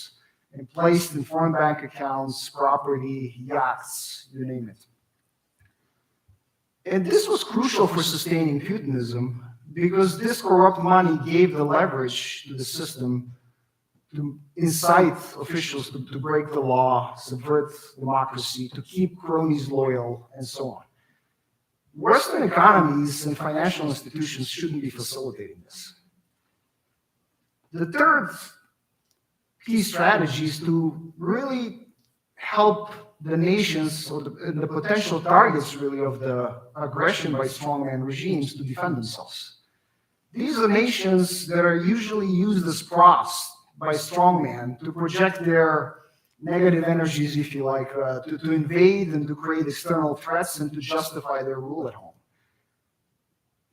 and placed in foreign bank accounts, property, yachts, you name it. And this was crucial for sustaining Putinism because this corrupt money gave the leverage to the system to incite officials to break the law, subvert democracy, to keep cronies loyal, and so on. Western economies and financial institutions shouldn't be facilitating this. The third key strategy is to really help the nations or the potential targets really of the aggression by strongman regimes to defend themselves. These are nations that are usually used as props by strongman to project their negative energies, if you like, to invade and to create external threats and to justify their rule at home.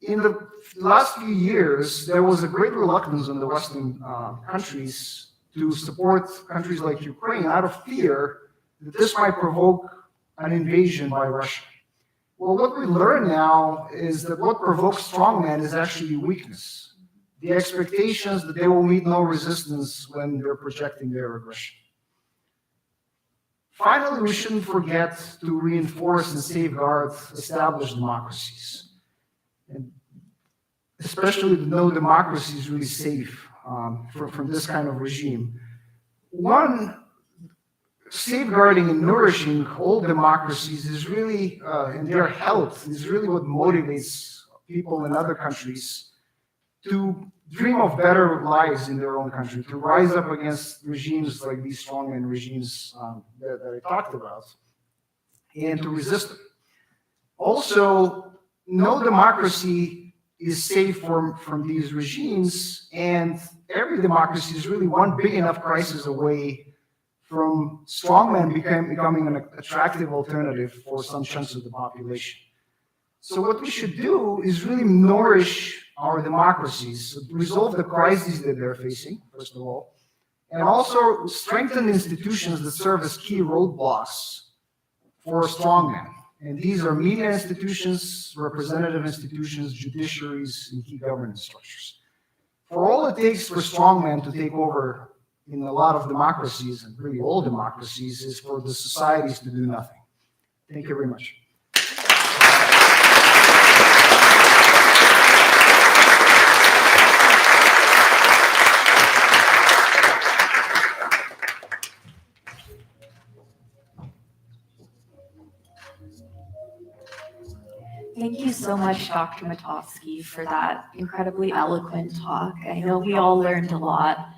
In the last few years, there was a great reluctance in the Western countries to support countries like Ukraine out of fear that this might provoke an invasion by Russia. Well, what we learn now is that what provokes strongmen is actually weakness. The expectations that they will meet no resistance when they're projecting their aggression. Finally, we shouldn't forget to reinforce and safeguard established democracies. And especially no democracy is really safe from this kind of regime. One, safeguarding and nourishing all democracies is really, and their health is really what motivates people in other countries to dream of better lives in their own country, to rise up against regimes like these strongman regimes that I talked about, and to resist them. Also, no democracy is safe from these regimes, and every democracy is really one big enough crisis away from strongmen becoming an attractive alternative for some chunks of the population. So what we should do is really nourish our democracies, resolve the crises that they're facing, first of all, and also strengthen institutions that serve as key roadblocks for strongmen. And these are media institutions, representative institutions, judiciaries, and key governance structures. For all it takes for strongmen to take over in a lot of democracies, and really all democracies, is for the societies to do nothing. Thank you very much. Thank you so much, Dr. Matovsky, for that incredibly eloquent talk. I know we all learned a lot.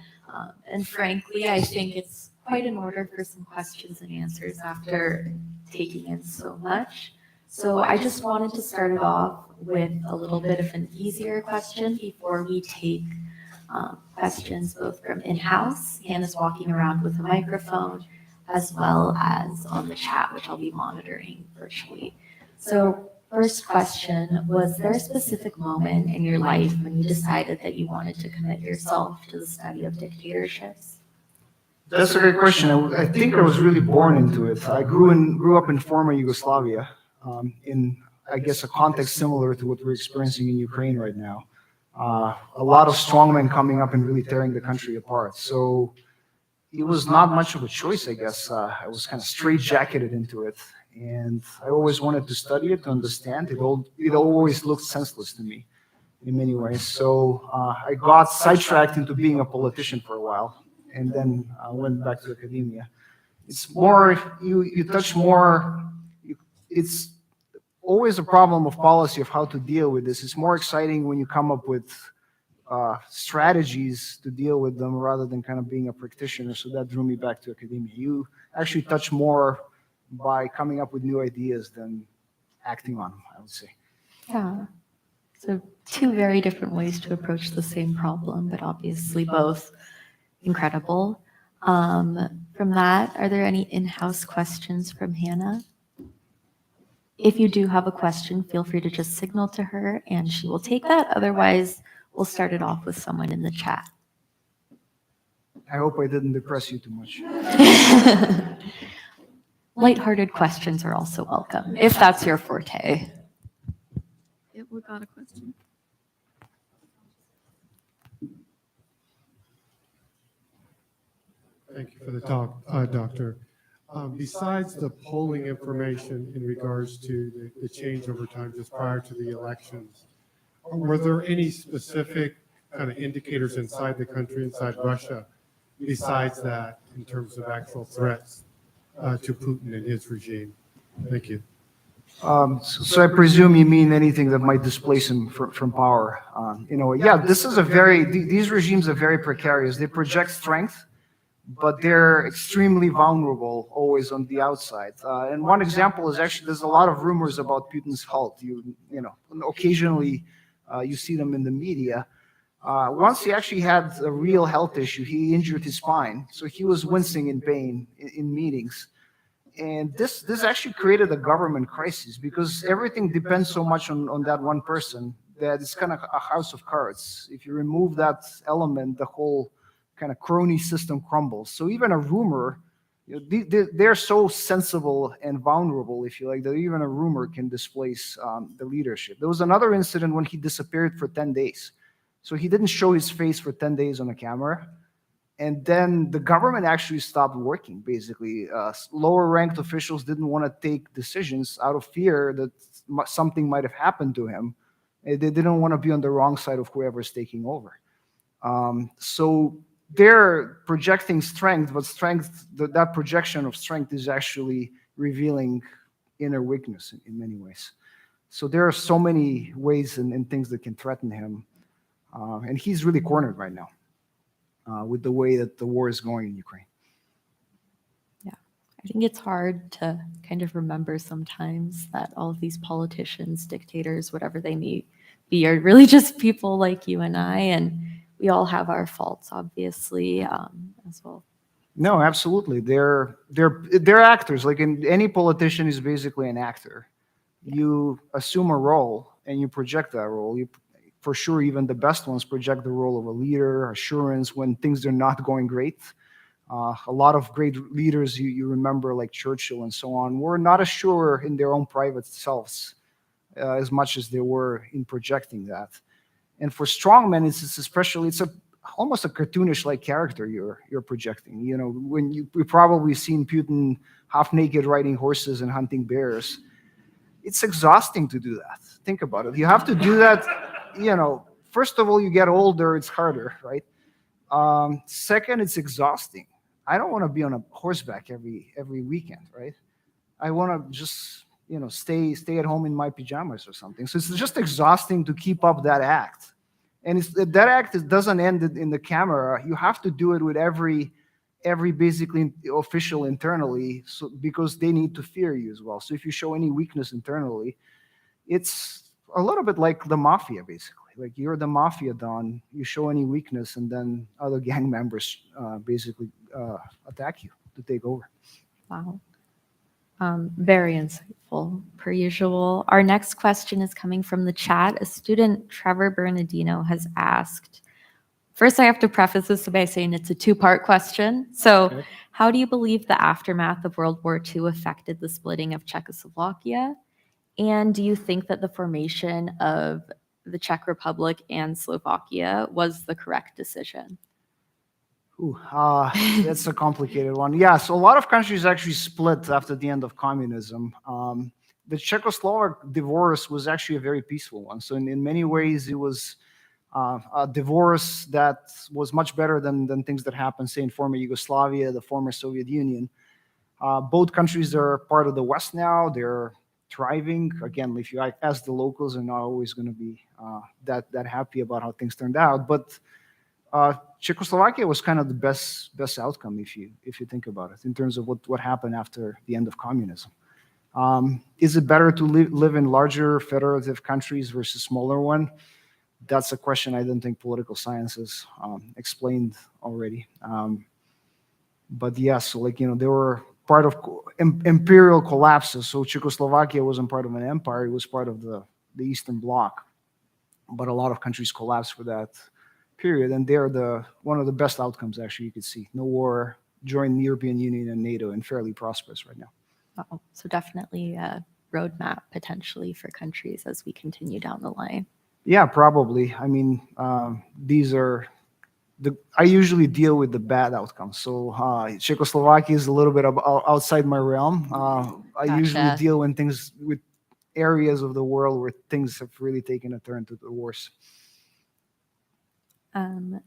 And frankly, I think it's quite in order for some questions and answers after taking in so much. So I just wanted to start it off with a little bit of an easier question before we take questions both from in-house. Hannah's walking around with a microphone, as well as on the chat, which I'll be monitoring virtually. So first question, was there a specific moment in your life when you decided that you wanted to commit yourself to the study of dictatorships? That's a great question. I think I was really born into it. I grew up in former Yugoslavia, in, I guess, a context similar to what we're experiencing in Ukraine right now. A lot of strongmen coming up and really tearing the country apart. So it was not much of a choice, I guess. I was kind of straitjacketed into it. And I always wanted to study it, to understand it. It always looked senseless to me in many ways. So I got sidetracked into being a politician for a while, and then went back to academia. It's more, you touch more, it's always a problem of policy of how to deal with this. It's more exciting when you come up with strategies to deal with them rather than kind of being a practitioner. So that drew me back to academia. You actually touch more by coming up with new ideas than acting on them, I would say. Yeah. So two very different ways to approach the same problem, but obviously both incredible. From that, are there any in-house questions from Hannah? If you do have a question, feel free to just signal to her and she will take that. Otherwise, we'll start it off with someone in the chat. I hope I didn't depress you too much. Lighthearted questions are also welcome, if that's your forte. Yeah, we got a question. Thank you for the talk, Doctor. Besides the polling information in regards to the change over time just prior to the elections, were there any specific kind of indicators inside the country, inside Russia, besides that in terms of actual threats to Putin and his regime? Thank you. So I presume you mean anything that might displace him from power. Yeah, this is these regimes are very precarious. They project strength, but they're extremely vulnerable always on the outside. And one example is actually there's a lot of rumors about Putin's health. Occasionally you see them in the media. Once he actually had a real health issue, he injured his spine, so he was wincing in pain in meetings. And this actually created a government crisis because everything depends so much on that one person that it's kind of a house of cards. If you remove that element, the whole kind of crony system crumbles. So even a rumor, they're so sensible and vulnerable, if you like, that even a rumor can displace the leadership. There was another incident when he disappeared for 10 days. So he didn't show his face for 10 days on the camera. And then the government actually stopped working, basically. Lower ranked officials didn't want to take decisions out of fear that something might have happened to him. They didn't want to be on the wrong side of whoever's taking over. So they're projecting strength, but that projection of strength is actually revealing inner weakness in many ways. So there are so many ways and things that can threaten him. And he's really cornered right now. With the way that the war is going in Ukraine. Yeah, I think it's hard to kind of remember sometimes that all of these politicians, dictators, whatever they may be, are really just people like you and I, and we all have our faults, obviously, as well. No, absolutely. They're actors. Like any politician is basically an actor. You assume a role and you project that role. For sure, even the best ones project the role of a leader, assurance when things are not going great. A lot of great leaders you remember, like Churchill and so on, were not as sure in their own private selves as much as they were in projecting that. And for strongmen, it's almost a cartoonish-like character you're projecting. When you've probably seen Putin half naked riding horses and hunting bears. It's exhausting to do that. Think about it. You have to do that. First of all, you get older, it's harder, right? Second, it's exhausting. I don't want to be on a horseback every weekend, right? I want to just stay at home in my pajamas or something. So it's just exhausting to keep up that act. And that act doesn't end in the camera. You have to do it with every basically official internally, so because they need to fear you as well. So if you show any weakness internally, it's a little bit like the mafia, basically. Like you're the mafia don, you show any weakness, and then other gang members basically attack you to take over. Wow. Very insightful, per usual. Our next question is coming from the chat. A student, Trevor Bernardino, has asked, first I have to preface this by saying it's a two-part question. So Okay. how do you believe the aftermath of World War II affected the splitting of Czechoslovakia? And do you think that the formation of the Czech Republic and Slovakia was the correct decision? Ooh, that's a complicated one. Yeah, so a lot of countries actually split after the end of communism. The Czechoslovak divorce was actually a very peaceful one. So in many ways, it was a divorce that was much better than things that happened, say, in former Yugoslavia, the former Soviet Union. Both countries are part of the West now. They're thriving. Again, if you ask the locals, they're not always going to be that happy about how things turned out. But Czechoslovakia was kind of the best outcome if you think about it in terms of what happened after the end of communism. Is it better to live in larger federative countries versus smaller one? That's a question I don't think political science has explained already. But yes, so they were part of imperial collapses. So Czechoslovakia wasn't part of an empire; it was part of the Eastern Bloc. But a lot of countries collapsed for that period, and they're one of the best outcomes actually you could see. No war, joined the European Union and NATO, and fairly prosperous right now. Oh, so definitely a roadmap potentially for countries as we continue down the line. Yeah, probably. I mean, these are I usually deal with the bad outcomes. So Czechoslovakia is a little bit outside my realm. I usually Gotcha. deal with areas of the world where things have really taken a turn to the worse.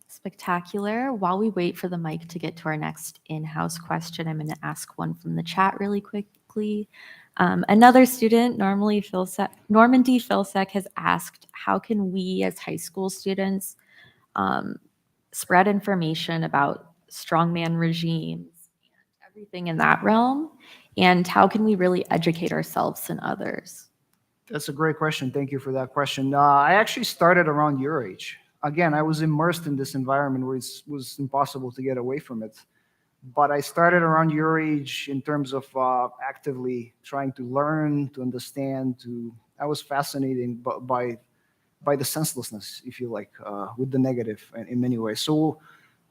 Spectacular. While we wait for the mic to get to our next in-house question, I'm going to ask one from the chat really quickly. Another student, Normandy Philsek, has asked, how can we as high school students spread information about strongman regimes and everything in that realm? And how can we really educate ourselves and others? That's a great question. Thank you for that question. I actually started around your age. Again, I was immersed in this environment where it was impossible to get away from it. But I started around your age in terms of actively trying to learn, to understand. I was fascinated by the senselessness, if you like, with the negative in many ways. So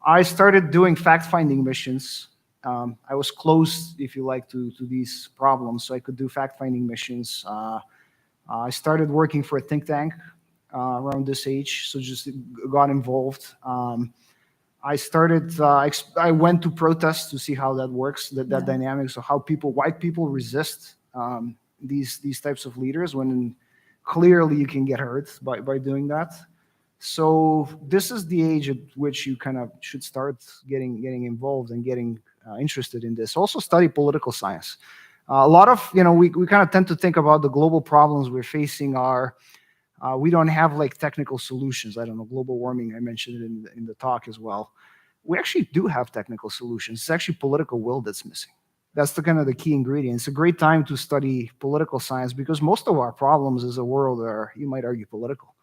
I started doing fact-finding missions. I was close, if you like, to these problems, so I could do fact-finding missions. I started working for a think tank around this age, so just got involved. I went to protests to see how that works, that dynamics of how white people resist these types of leaders when clearly you can get hurt by doing that. So this is the age at which you kind of should start getting involved and getting interested in this. Also study political science. A lot of, we kind of tend to think about the global problems we're facing are, we don't have like technical solutions. I don't know, global warming, I mentioned it in the talk as well. We actually do have technical solutions. It's actually political will that's missing. That's the kind of the key ingredient. It's a great time to study political science because most of our problems as a world are, you might argue, political.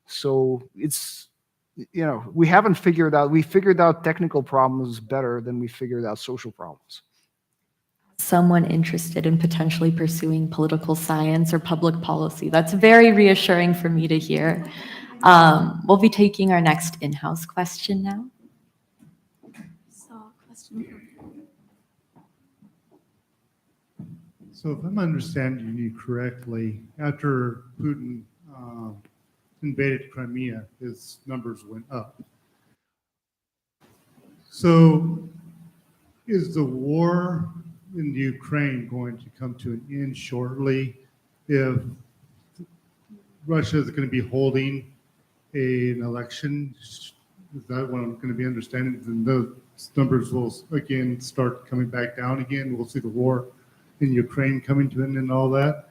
So it's, we figured out technical problems better than we figured out social problems. Someone interested in potentially pursuing political science or public policy. That's very reassuring for me to hear. We'll be taking our next in-house question now. So if I'm understanding you correctly, after Putin invaded Crimea, his numbers went up. So is the war in Ukraine going to come to an end shortly if Russia is going to be holding an election? Is that what I'm going to be understanding? Then those numbers will again start coming back down again. We'll see the war in Ukraine coming to an end and all that.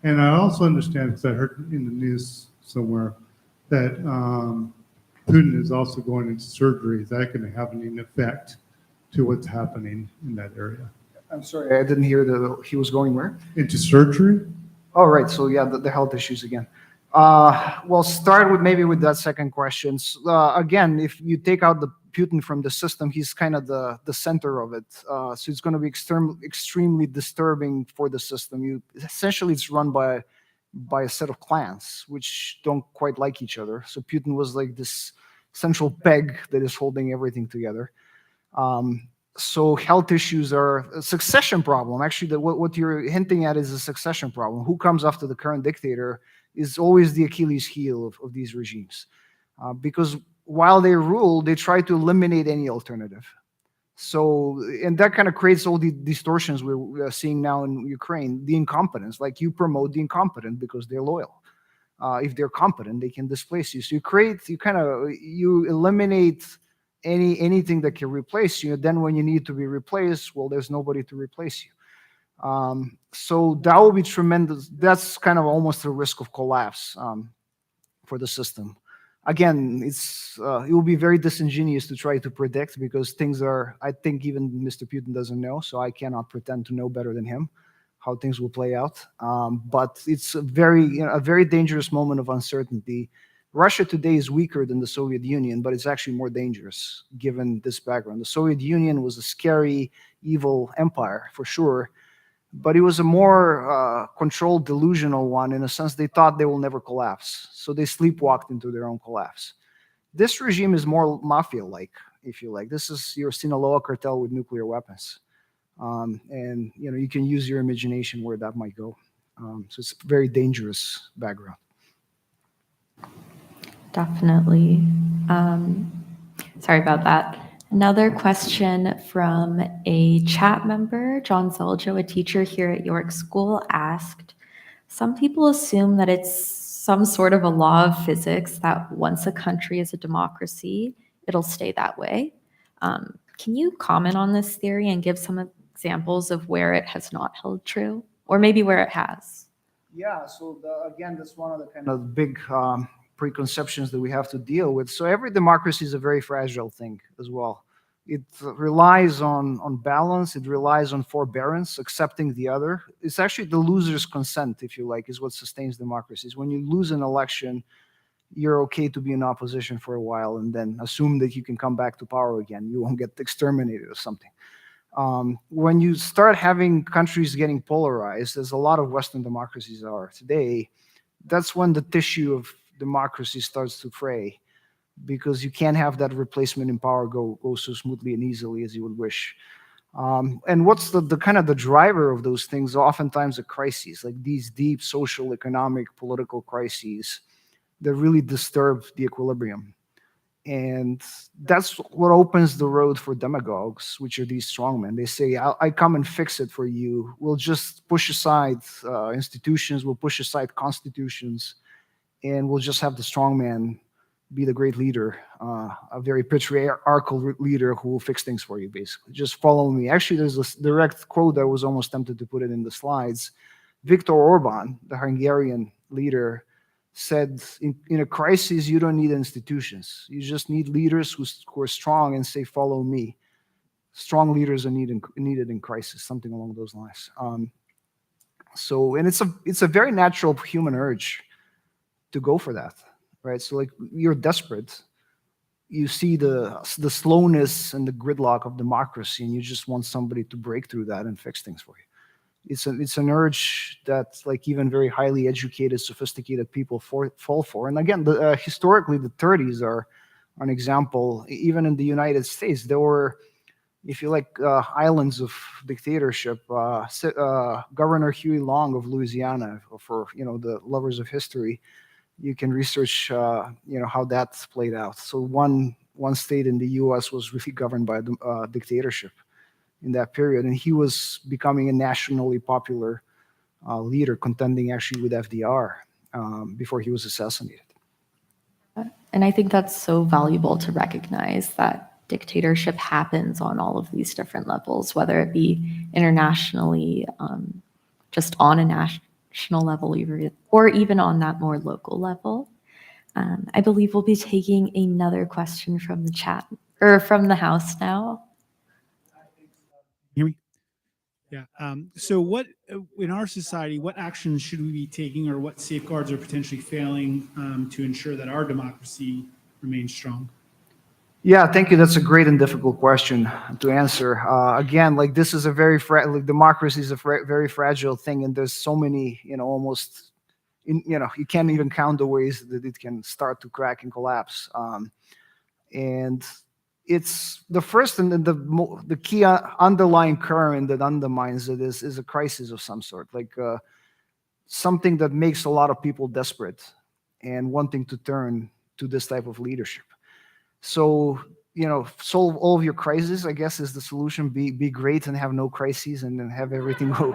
And I also understand, because I heard in the news somewhere, that Putin is also going into surgery. Is that going to have any effect to what's happening in that area? I'm sorry, I didn't hear that he was going where? Into surgery? Oh, right. So yeah, the health issues again. Well, start with maybe with that second question. Again, if you take out the Putin from the system, he's kind of the center of it. So it's going to be extremely disturbing for the system. Essentially, it's run by a set of clans which don't quite like each other. So Putin was like this central peg that is holding everything together. So health issues are a succession problem. Actually, what you're hinting at is a succession problem. Who comes after the current dictator is always the Achilles heel of these regimes. Because while they rule, they try to eliminate any alternative. So, and that kind of creates all the distortions we're seeing now in Ukraine, the incompetence. Like, you promote the incompetent because they're loyal. If they're competent, they can displace you. So you eliminate anything that can replace you. Then when you need to be replaced, well, there's nobody to replace you. So that will be tremendous. That's kind of almost a risk of collapse for the system. Again, it will be very disingenuous to try to predict, because things are, I think even Mr. Putin doesn't know, so I cannot pretend to know better than him how things will play out. But it's a very dangerous moment of uncertainty. Russia today is weaker than the Soviet Union, but it's actually more dangerous given this background. The Soviet Union was a scary, evil empire, for sure, but it was a more controlled, delusional one. In a sense, they thought they will never collapse, so they sleepwalked into their own collapse. This regime is more mafia-like, if you like. This is your Sinaloa cartel with nuclear weapons. And you can use your imagination where that might go. So it's a very dangerous background. Definitely. Sorry about that. Another question from a chat member, John Seljo, a teacher here at York School, asked, some people assume that it's some sort of a law of physics that once a country is a democracy, it'll stay that way. Can you comment on this theory and give some examples of where it has not held true, or maybe where it has? Yeah, so again, that's one of the kind of big preconceptions that we have to deal with. So every democracy is a very fragile thing as well. It relies on balance. It relies on forbearance, accepting the other. It's actually the loser's consent, if you like, is what sustains democracies. When you lose an election, you're okay to be in opposition for a while and then assume that you can come back to power again. You won't get exterminated or something. When you start having countries getting polarized, as a lot of Western democracies are today, that's when the tissue of democracy starts to fray, because you can't have that replacement in power go so smoothly and easily as you would wish. And what's the kind of the driver of those things? Oftentimes a crises, like these deep social, economic, political crises that really disturb the equilibrium. And that's what opens the road for demagogues, which are these strongmen. They say, I come and fix it for you. We'll just push aside institutions, we'll push aside constitutions, and we'll just have the strongman be the great leader, a very patriarchal leader who will fix things for you, basically. Just follow me. Actually, there's this direct quote. I was almost tempted to put it in the slides. Viktor Orban, the Hungarian leader, said, in a crisis, you don't need institutions. You just need leaders who are strong and say, follow me. Strong leaders are needed in crisis, something along those lines. And it's a very natural human urge to go for that, right? So like, you're desperate. You see the slowness and the gridlock of democracy, and you just want somebody to break through that and fix things for you. It's an urge that like even very highly educated, sophisticated people fall for. And again, historically, the 30s are an example. Even in the United States, there were, if you like, islands of dictatorship. Governor Huey Long of Louisiana, for the lovers of history, you can research how that's played out. So one state in the U.S. was really governed by a dictatorship in that period, and he was becoming a nationally popular leader, contending actually with FDR before he was assassinated. And I think that's so valuable to recognize that dictatorship happens on all of these different levels, whether it be internationally, just on a national level, or even on that more local level. I believe we'll be taking another question from the chat, or from the house now. Hear me? Yeah. So what, in our society, what actions should we be taking, or what safeguards are potentially failing to ensure that our democracy remains strong? Yeah, thank you. That's a great and difficult question to answer. Again, like this is a very like democracy is a very fragile thing, and there's so many, almost, you can't even count the ways that it can start to crack and collapse. And it's the first and the key underlying current that undermines it is a crisis of some sort, like something that makes a lot of people desperate and wanting to turn to this type of leadership. So, solve all of your crises, I guess, is the solution. Be great and have no crises, and then have everything go.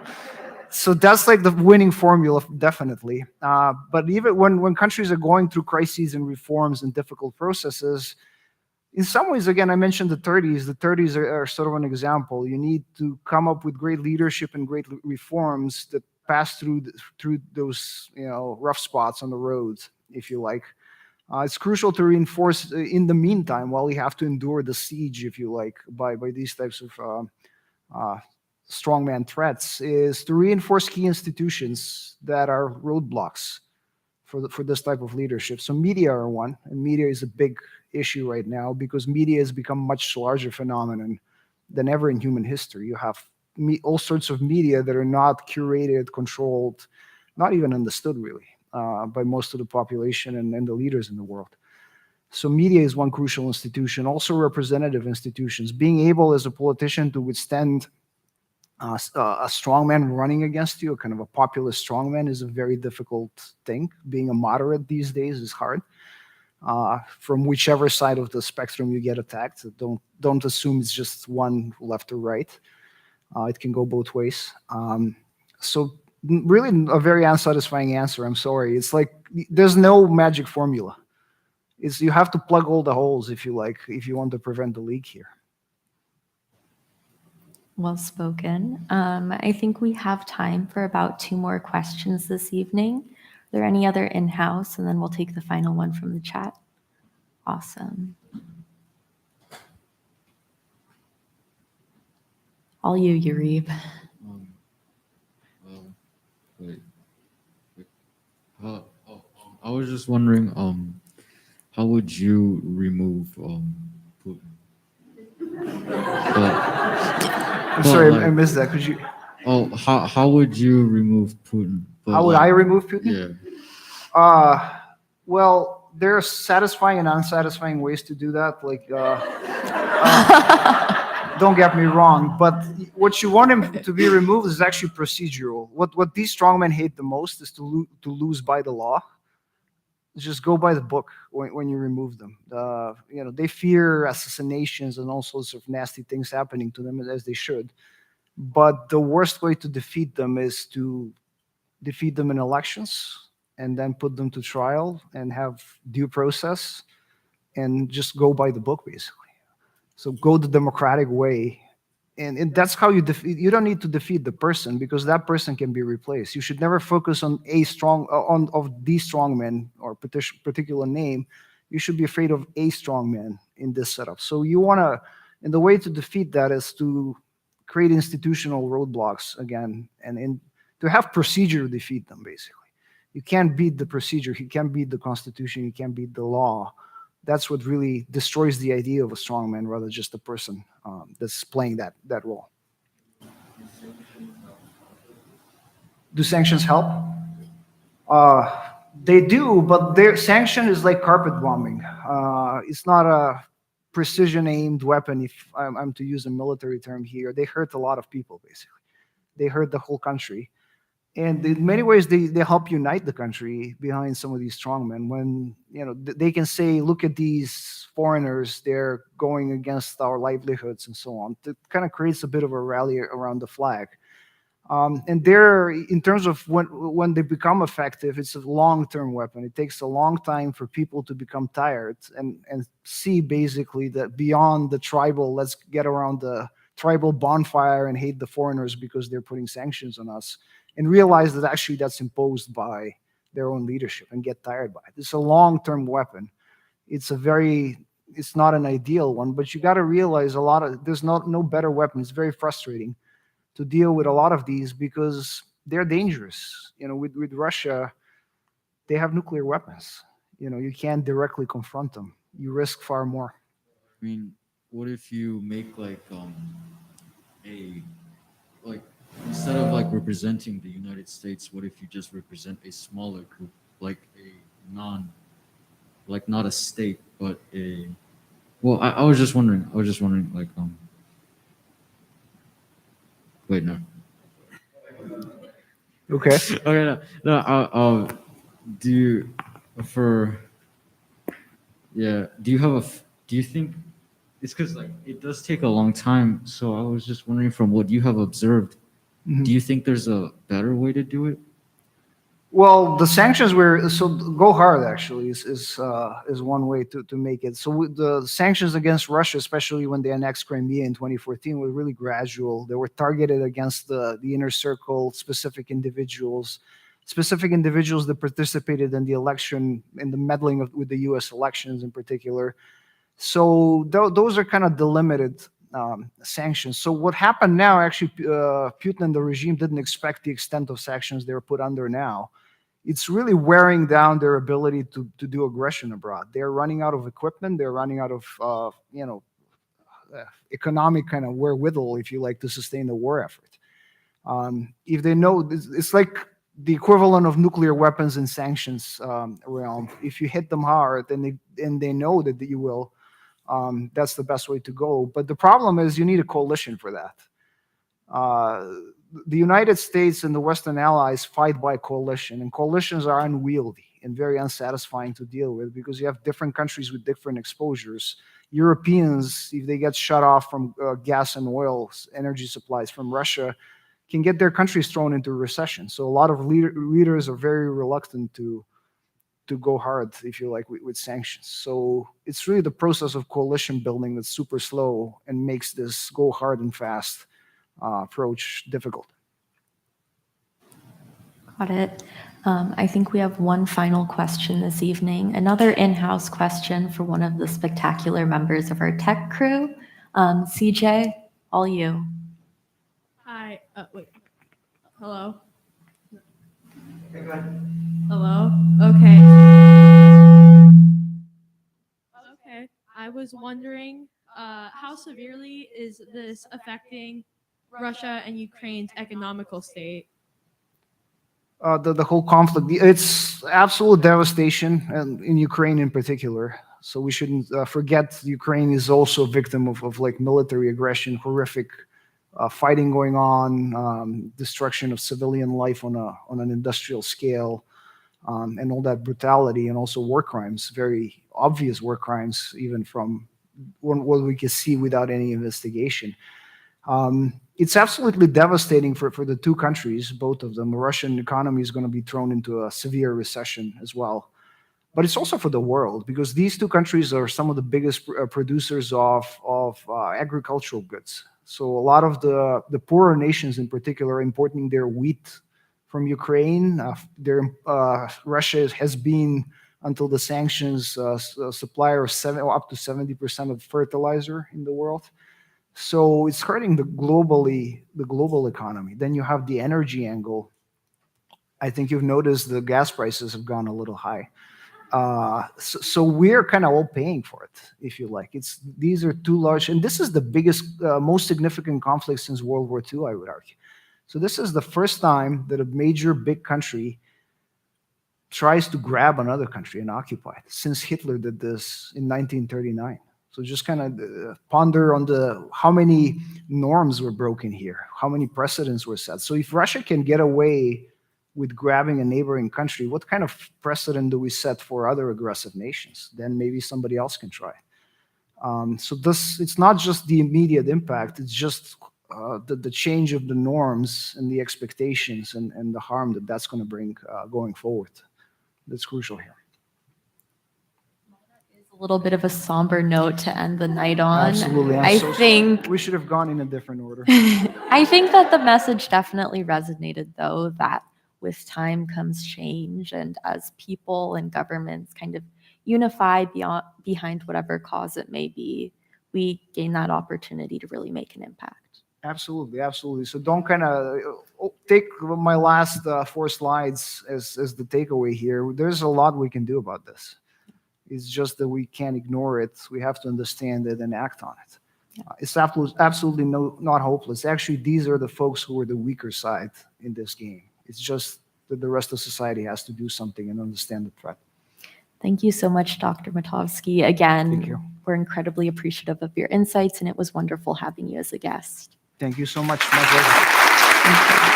So that's like the winning formula, definitely. But even when countries are going through crises and reforms and difficult processes, in some ways, again, I mentioned the 30s. The 30s are sort of an example. You need to come up with great leadership and great reforms that pass through those rough spots on the road, if you like. It's crucial to reinforce in the meantime, while we have to endure the siege, if you like, by these types of strongman threats, is to reinforce key institutions that are roadblocks for this type of leadership. So media are one, and media is a big issue right now because media has become a much larger phenomenon than ever in human history. You have all sorts of media that are not curated, controlled, not even understood really by most of the population and the leaders in the world. So media is one crucial institution. Also representative institutions. Being able as a politician to withstand a strongman running against you, kind of a populist strongman, is a very difficult thing. Being a moderate these days is hard. From whichever side of the spectrum you get attacked, don't assume it's just one left or right. It can go both ways. So really a very unsatisfying answer. I'm sorry. It's like there's no magic formula. You have to plug all the holes, if you like, if you want to prevent the leak here. Well spoken. I think we have time for about 2 more questions this evening. Are there any other in-house? And then we'll take the final one from the chat. Awesome. All you, Yurib. I was just wondering, how would you remove Putin? I'm sorry, I missed that. Could you? Oh, how would you remove Putin? How would I remove Putin? Yeah. Well, there are satisfying and unsatisfying ways to do that. Like, don't get me wrong, but what you want him to be removed is actually procedural. What these strongmen hate the most is to lose by the law. Just go by the book when you remove them. They fear assassinations and all sorts of nasty things happening to them, as they should. But the worst way to defeat them is to defeat them in elections and then put them to trial and have due process and just go by the book, basically. So go the democratic way. And that's how you defeat. You don't need to defeat the person because that person can be replaced. You should never focus on the strong man or particular name. You should be afraid of a strong man in this setup. So you want to, and the way to defeat that is to create institutional roadblocks again, and to have procedure to defeat them, basically. You can't beat the procedure. You can't beat the Constitution. You can't beat the law. That's what really destroys the idea of a strongman, rather just a person that's playing that role. Do sanctions help? They do, but their sanction is like carpet bombing. It's not a precision-aimed weapon, if I'm to use a military term here. They hurt a lot of people, basically. They hurt the whole country. And in many ways, they help unite the country behind some of these strongmen. When they can say, "Look at these foreigners; they're going against our livelihoods and so on." It kind of creates a bit of a rally around the flag. And they're, in terms of when they become effective, it's a long-term weapon. It takes a long time for people to become tired and see basically that beyond the tribal, let's get around the tribal bonfire and hate the foreigners because they're putting sanctions on us, and realize that actually that's imposed by their own leadership and get tired by it. It's a long-term weapon. It's not an ideal one, but you got to realize there's no better weapon. It's very frustrating to deal with a lot of these because they're dangerous. With Russia, they have nuclear weapons. You can't directly confront them. You risk far more. I mean, what if you make a like instead of representing the United States, what if you just represent a smaller group, like not a state, but a well, I was just wondering, wait, no. Okay. Okay, no, do you for yeah, do you think it's because it does take a long time, so I was just wondering from what you have observed, do you think there's a better way to do it? Well, the sanctions go hard actually is one way to make it. So the sanctions against Russia, especially when they annexed Crimea in 2014, were really gradual. They were targeted against the inner circle, specific individuals that participated in the election, in the meddling with the U.S. elections in particular. So those are kind of delimited sanctions. So what happened now, actually, Putin and the regime didn't expect the extent of sanctions they were put under now. It's really wearing down their ability to do aggression abroad. They're running out of equipment. They're running out of economic kind of wherewithal, if you like, to sustain the war effort. If they know, it's like the equivalent of nuclear weapons in sanctions realm. If you hit them hard, and they know that you will, that's the best way to go. But the problem is you need a coalition for that. The United States and the Western allies fight by coalition, and coalitions are unwieldy and very unsatisfying to deal with because you have different countries with different exposures. Europeans, if they get shut off from gas and oil energy supplies from Russia, can get their countries thrown into recession. So a lot of leaders are very reluctant to go hard, if you like, with sanctions. So it's really the process of coalition building that's super slow and makes this go hard and fast approach difficult. Got it. I think we have one final question this evening. Another in-house question for one of the spectacular members of our tech crew. CJ, all you. Hi. Wait. Hello. Okay, go ahead. Hello. Okay. Okay. I was wondering, how severely is this affecting Russia and Ukraine's economical state? The whole conflict, it's absolute devastation, and in Ukraine in particular. So we shouldn't forget Ukraine is also a victim of like military aggression, horrific fighting going on, destruction of civilian life on an industrial scale, and all that brutality, and also war crimes, very obvious war crimes, even from what we can see without any investigation. It's absolutely devastating for the two countries, both of them. The Russian economy is going to be thrown into a severe recession as well. But it's also for the world, because these two countries are some of the biggest producers of agricultural goods. So a lot of the poorer nations in particular are importing their wheat from Ukraine. Russia has been, until the sanctions, a supplier of up to 70% of fertilizer in the world. So it's hurting the global economy. Then you have the energy angle. I think you've noticed the gas prices have gone a little high. So we're kind of all paying for it, if you like. These are too large, and this is the biggest, most significant conflict since World War II, I would argue. So this is the first time that a major big country tries to grab another country and occupy it, since Hitler did this in 1939. So just kind of ponder on how many norms were broken here, how many precedents were set. So if Russia can get away with grabbing a neighboring country, what kind of precedent do we set for other aggressive nations? Then maybe somebody else can try. So it's not just the immediate impact, it's just the change of the norms and the expectations and the harm that that's going to bring going forward. That's crucial here. A little bit of a somber note to end the night on. Absolutely. I think we should have gone in a different order. I think that the message definitely resonated, though, that with time comes change, and as people and governments kind of unify behind whatever cause it may be, we gain that opportunity to really make an impact. Absolutely, absolutely. So don't kind of take my last 4 slides as the takeaway here. There's a lot we can do about this. It's just that we can't ignore it. We have to understand it and act on it. It's absolutely not hopeless. Actually, these are the folks who are the weaker side in this game. It's just that the rest of society has to do something and understand the threat. Thank you so much, Dr. Matovsky. Again, Thank you. we're incredibly appreciative of your insights, and it was wonderful having you as a guest. Thank you so much. My pleasure.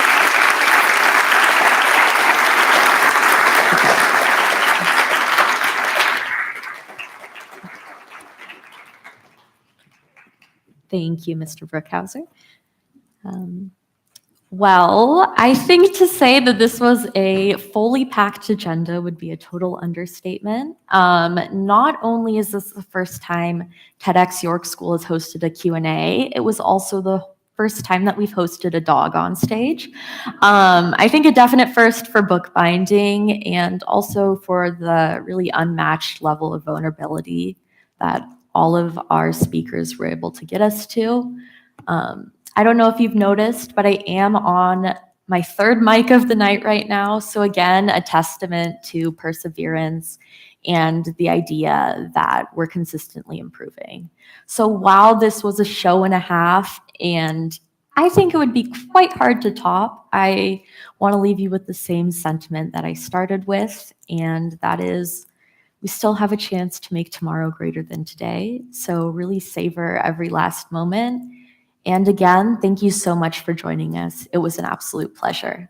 Thank you, Mr. Brookhauser. Well, I think to say that this was a fully packed agenda would be a total understatement. Not only is this the first time TEDxYorkSchool has hosted a Q&A, it was also the first time that we've hosted a dog on stage. I think a definite first for bookbinding, and also for the really unmatched level of vulnerability that all of our speakers were able to get us to. I don't know if you've noticed, but I am on my 3rd mic of the night right now. So again, a testament to perseverance and the idea that we're consistently improving. So while this was a show and a half, and I think it would be quite hard to top, I want to leave you with the same sentiment that I started with, and that is, we still have a chance to make tomorrow greater than today. So really savor every last moment. And again, thank you so much for joining us. It was an absolute pleasure.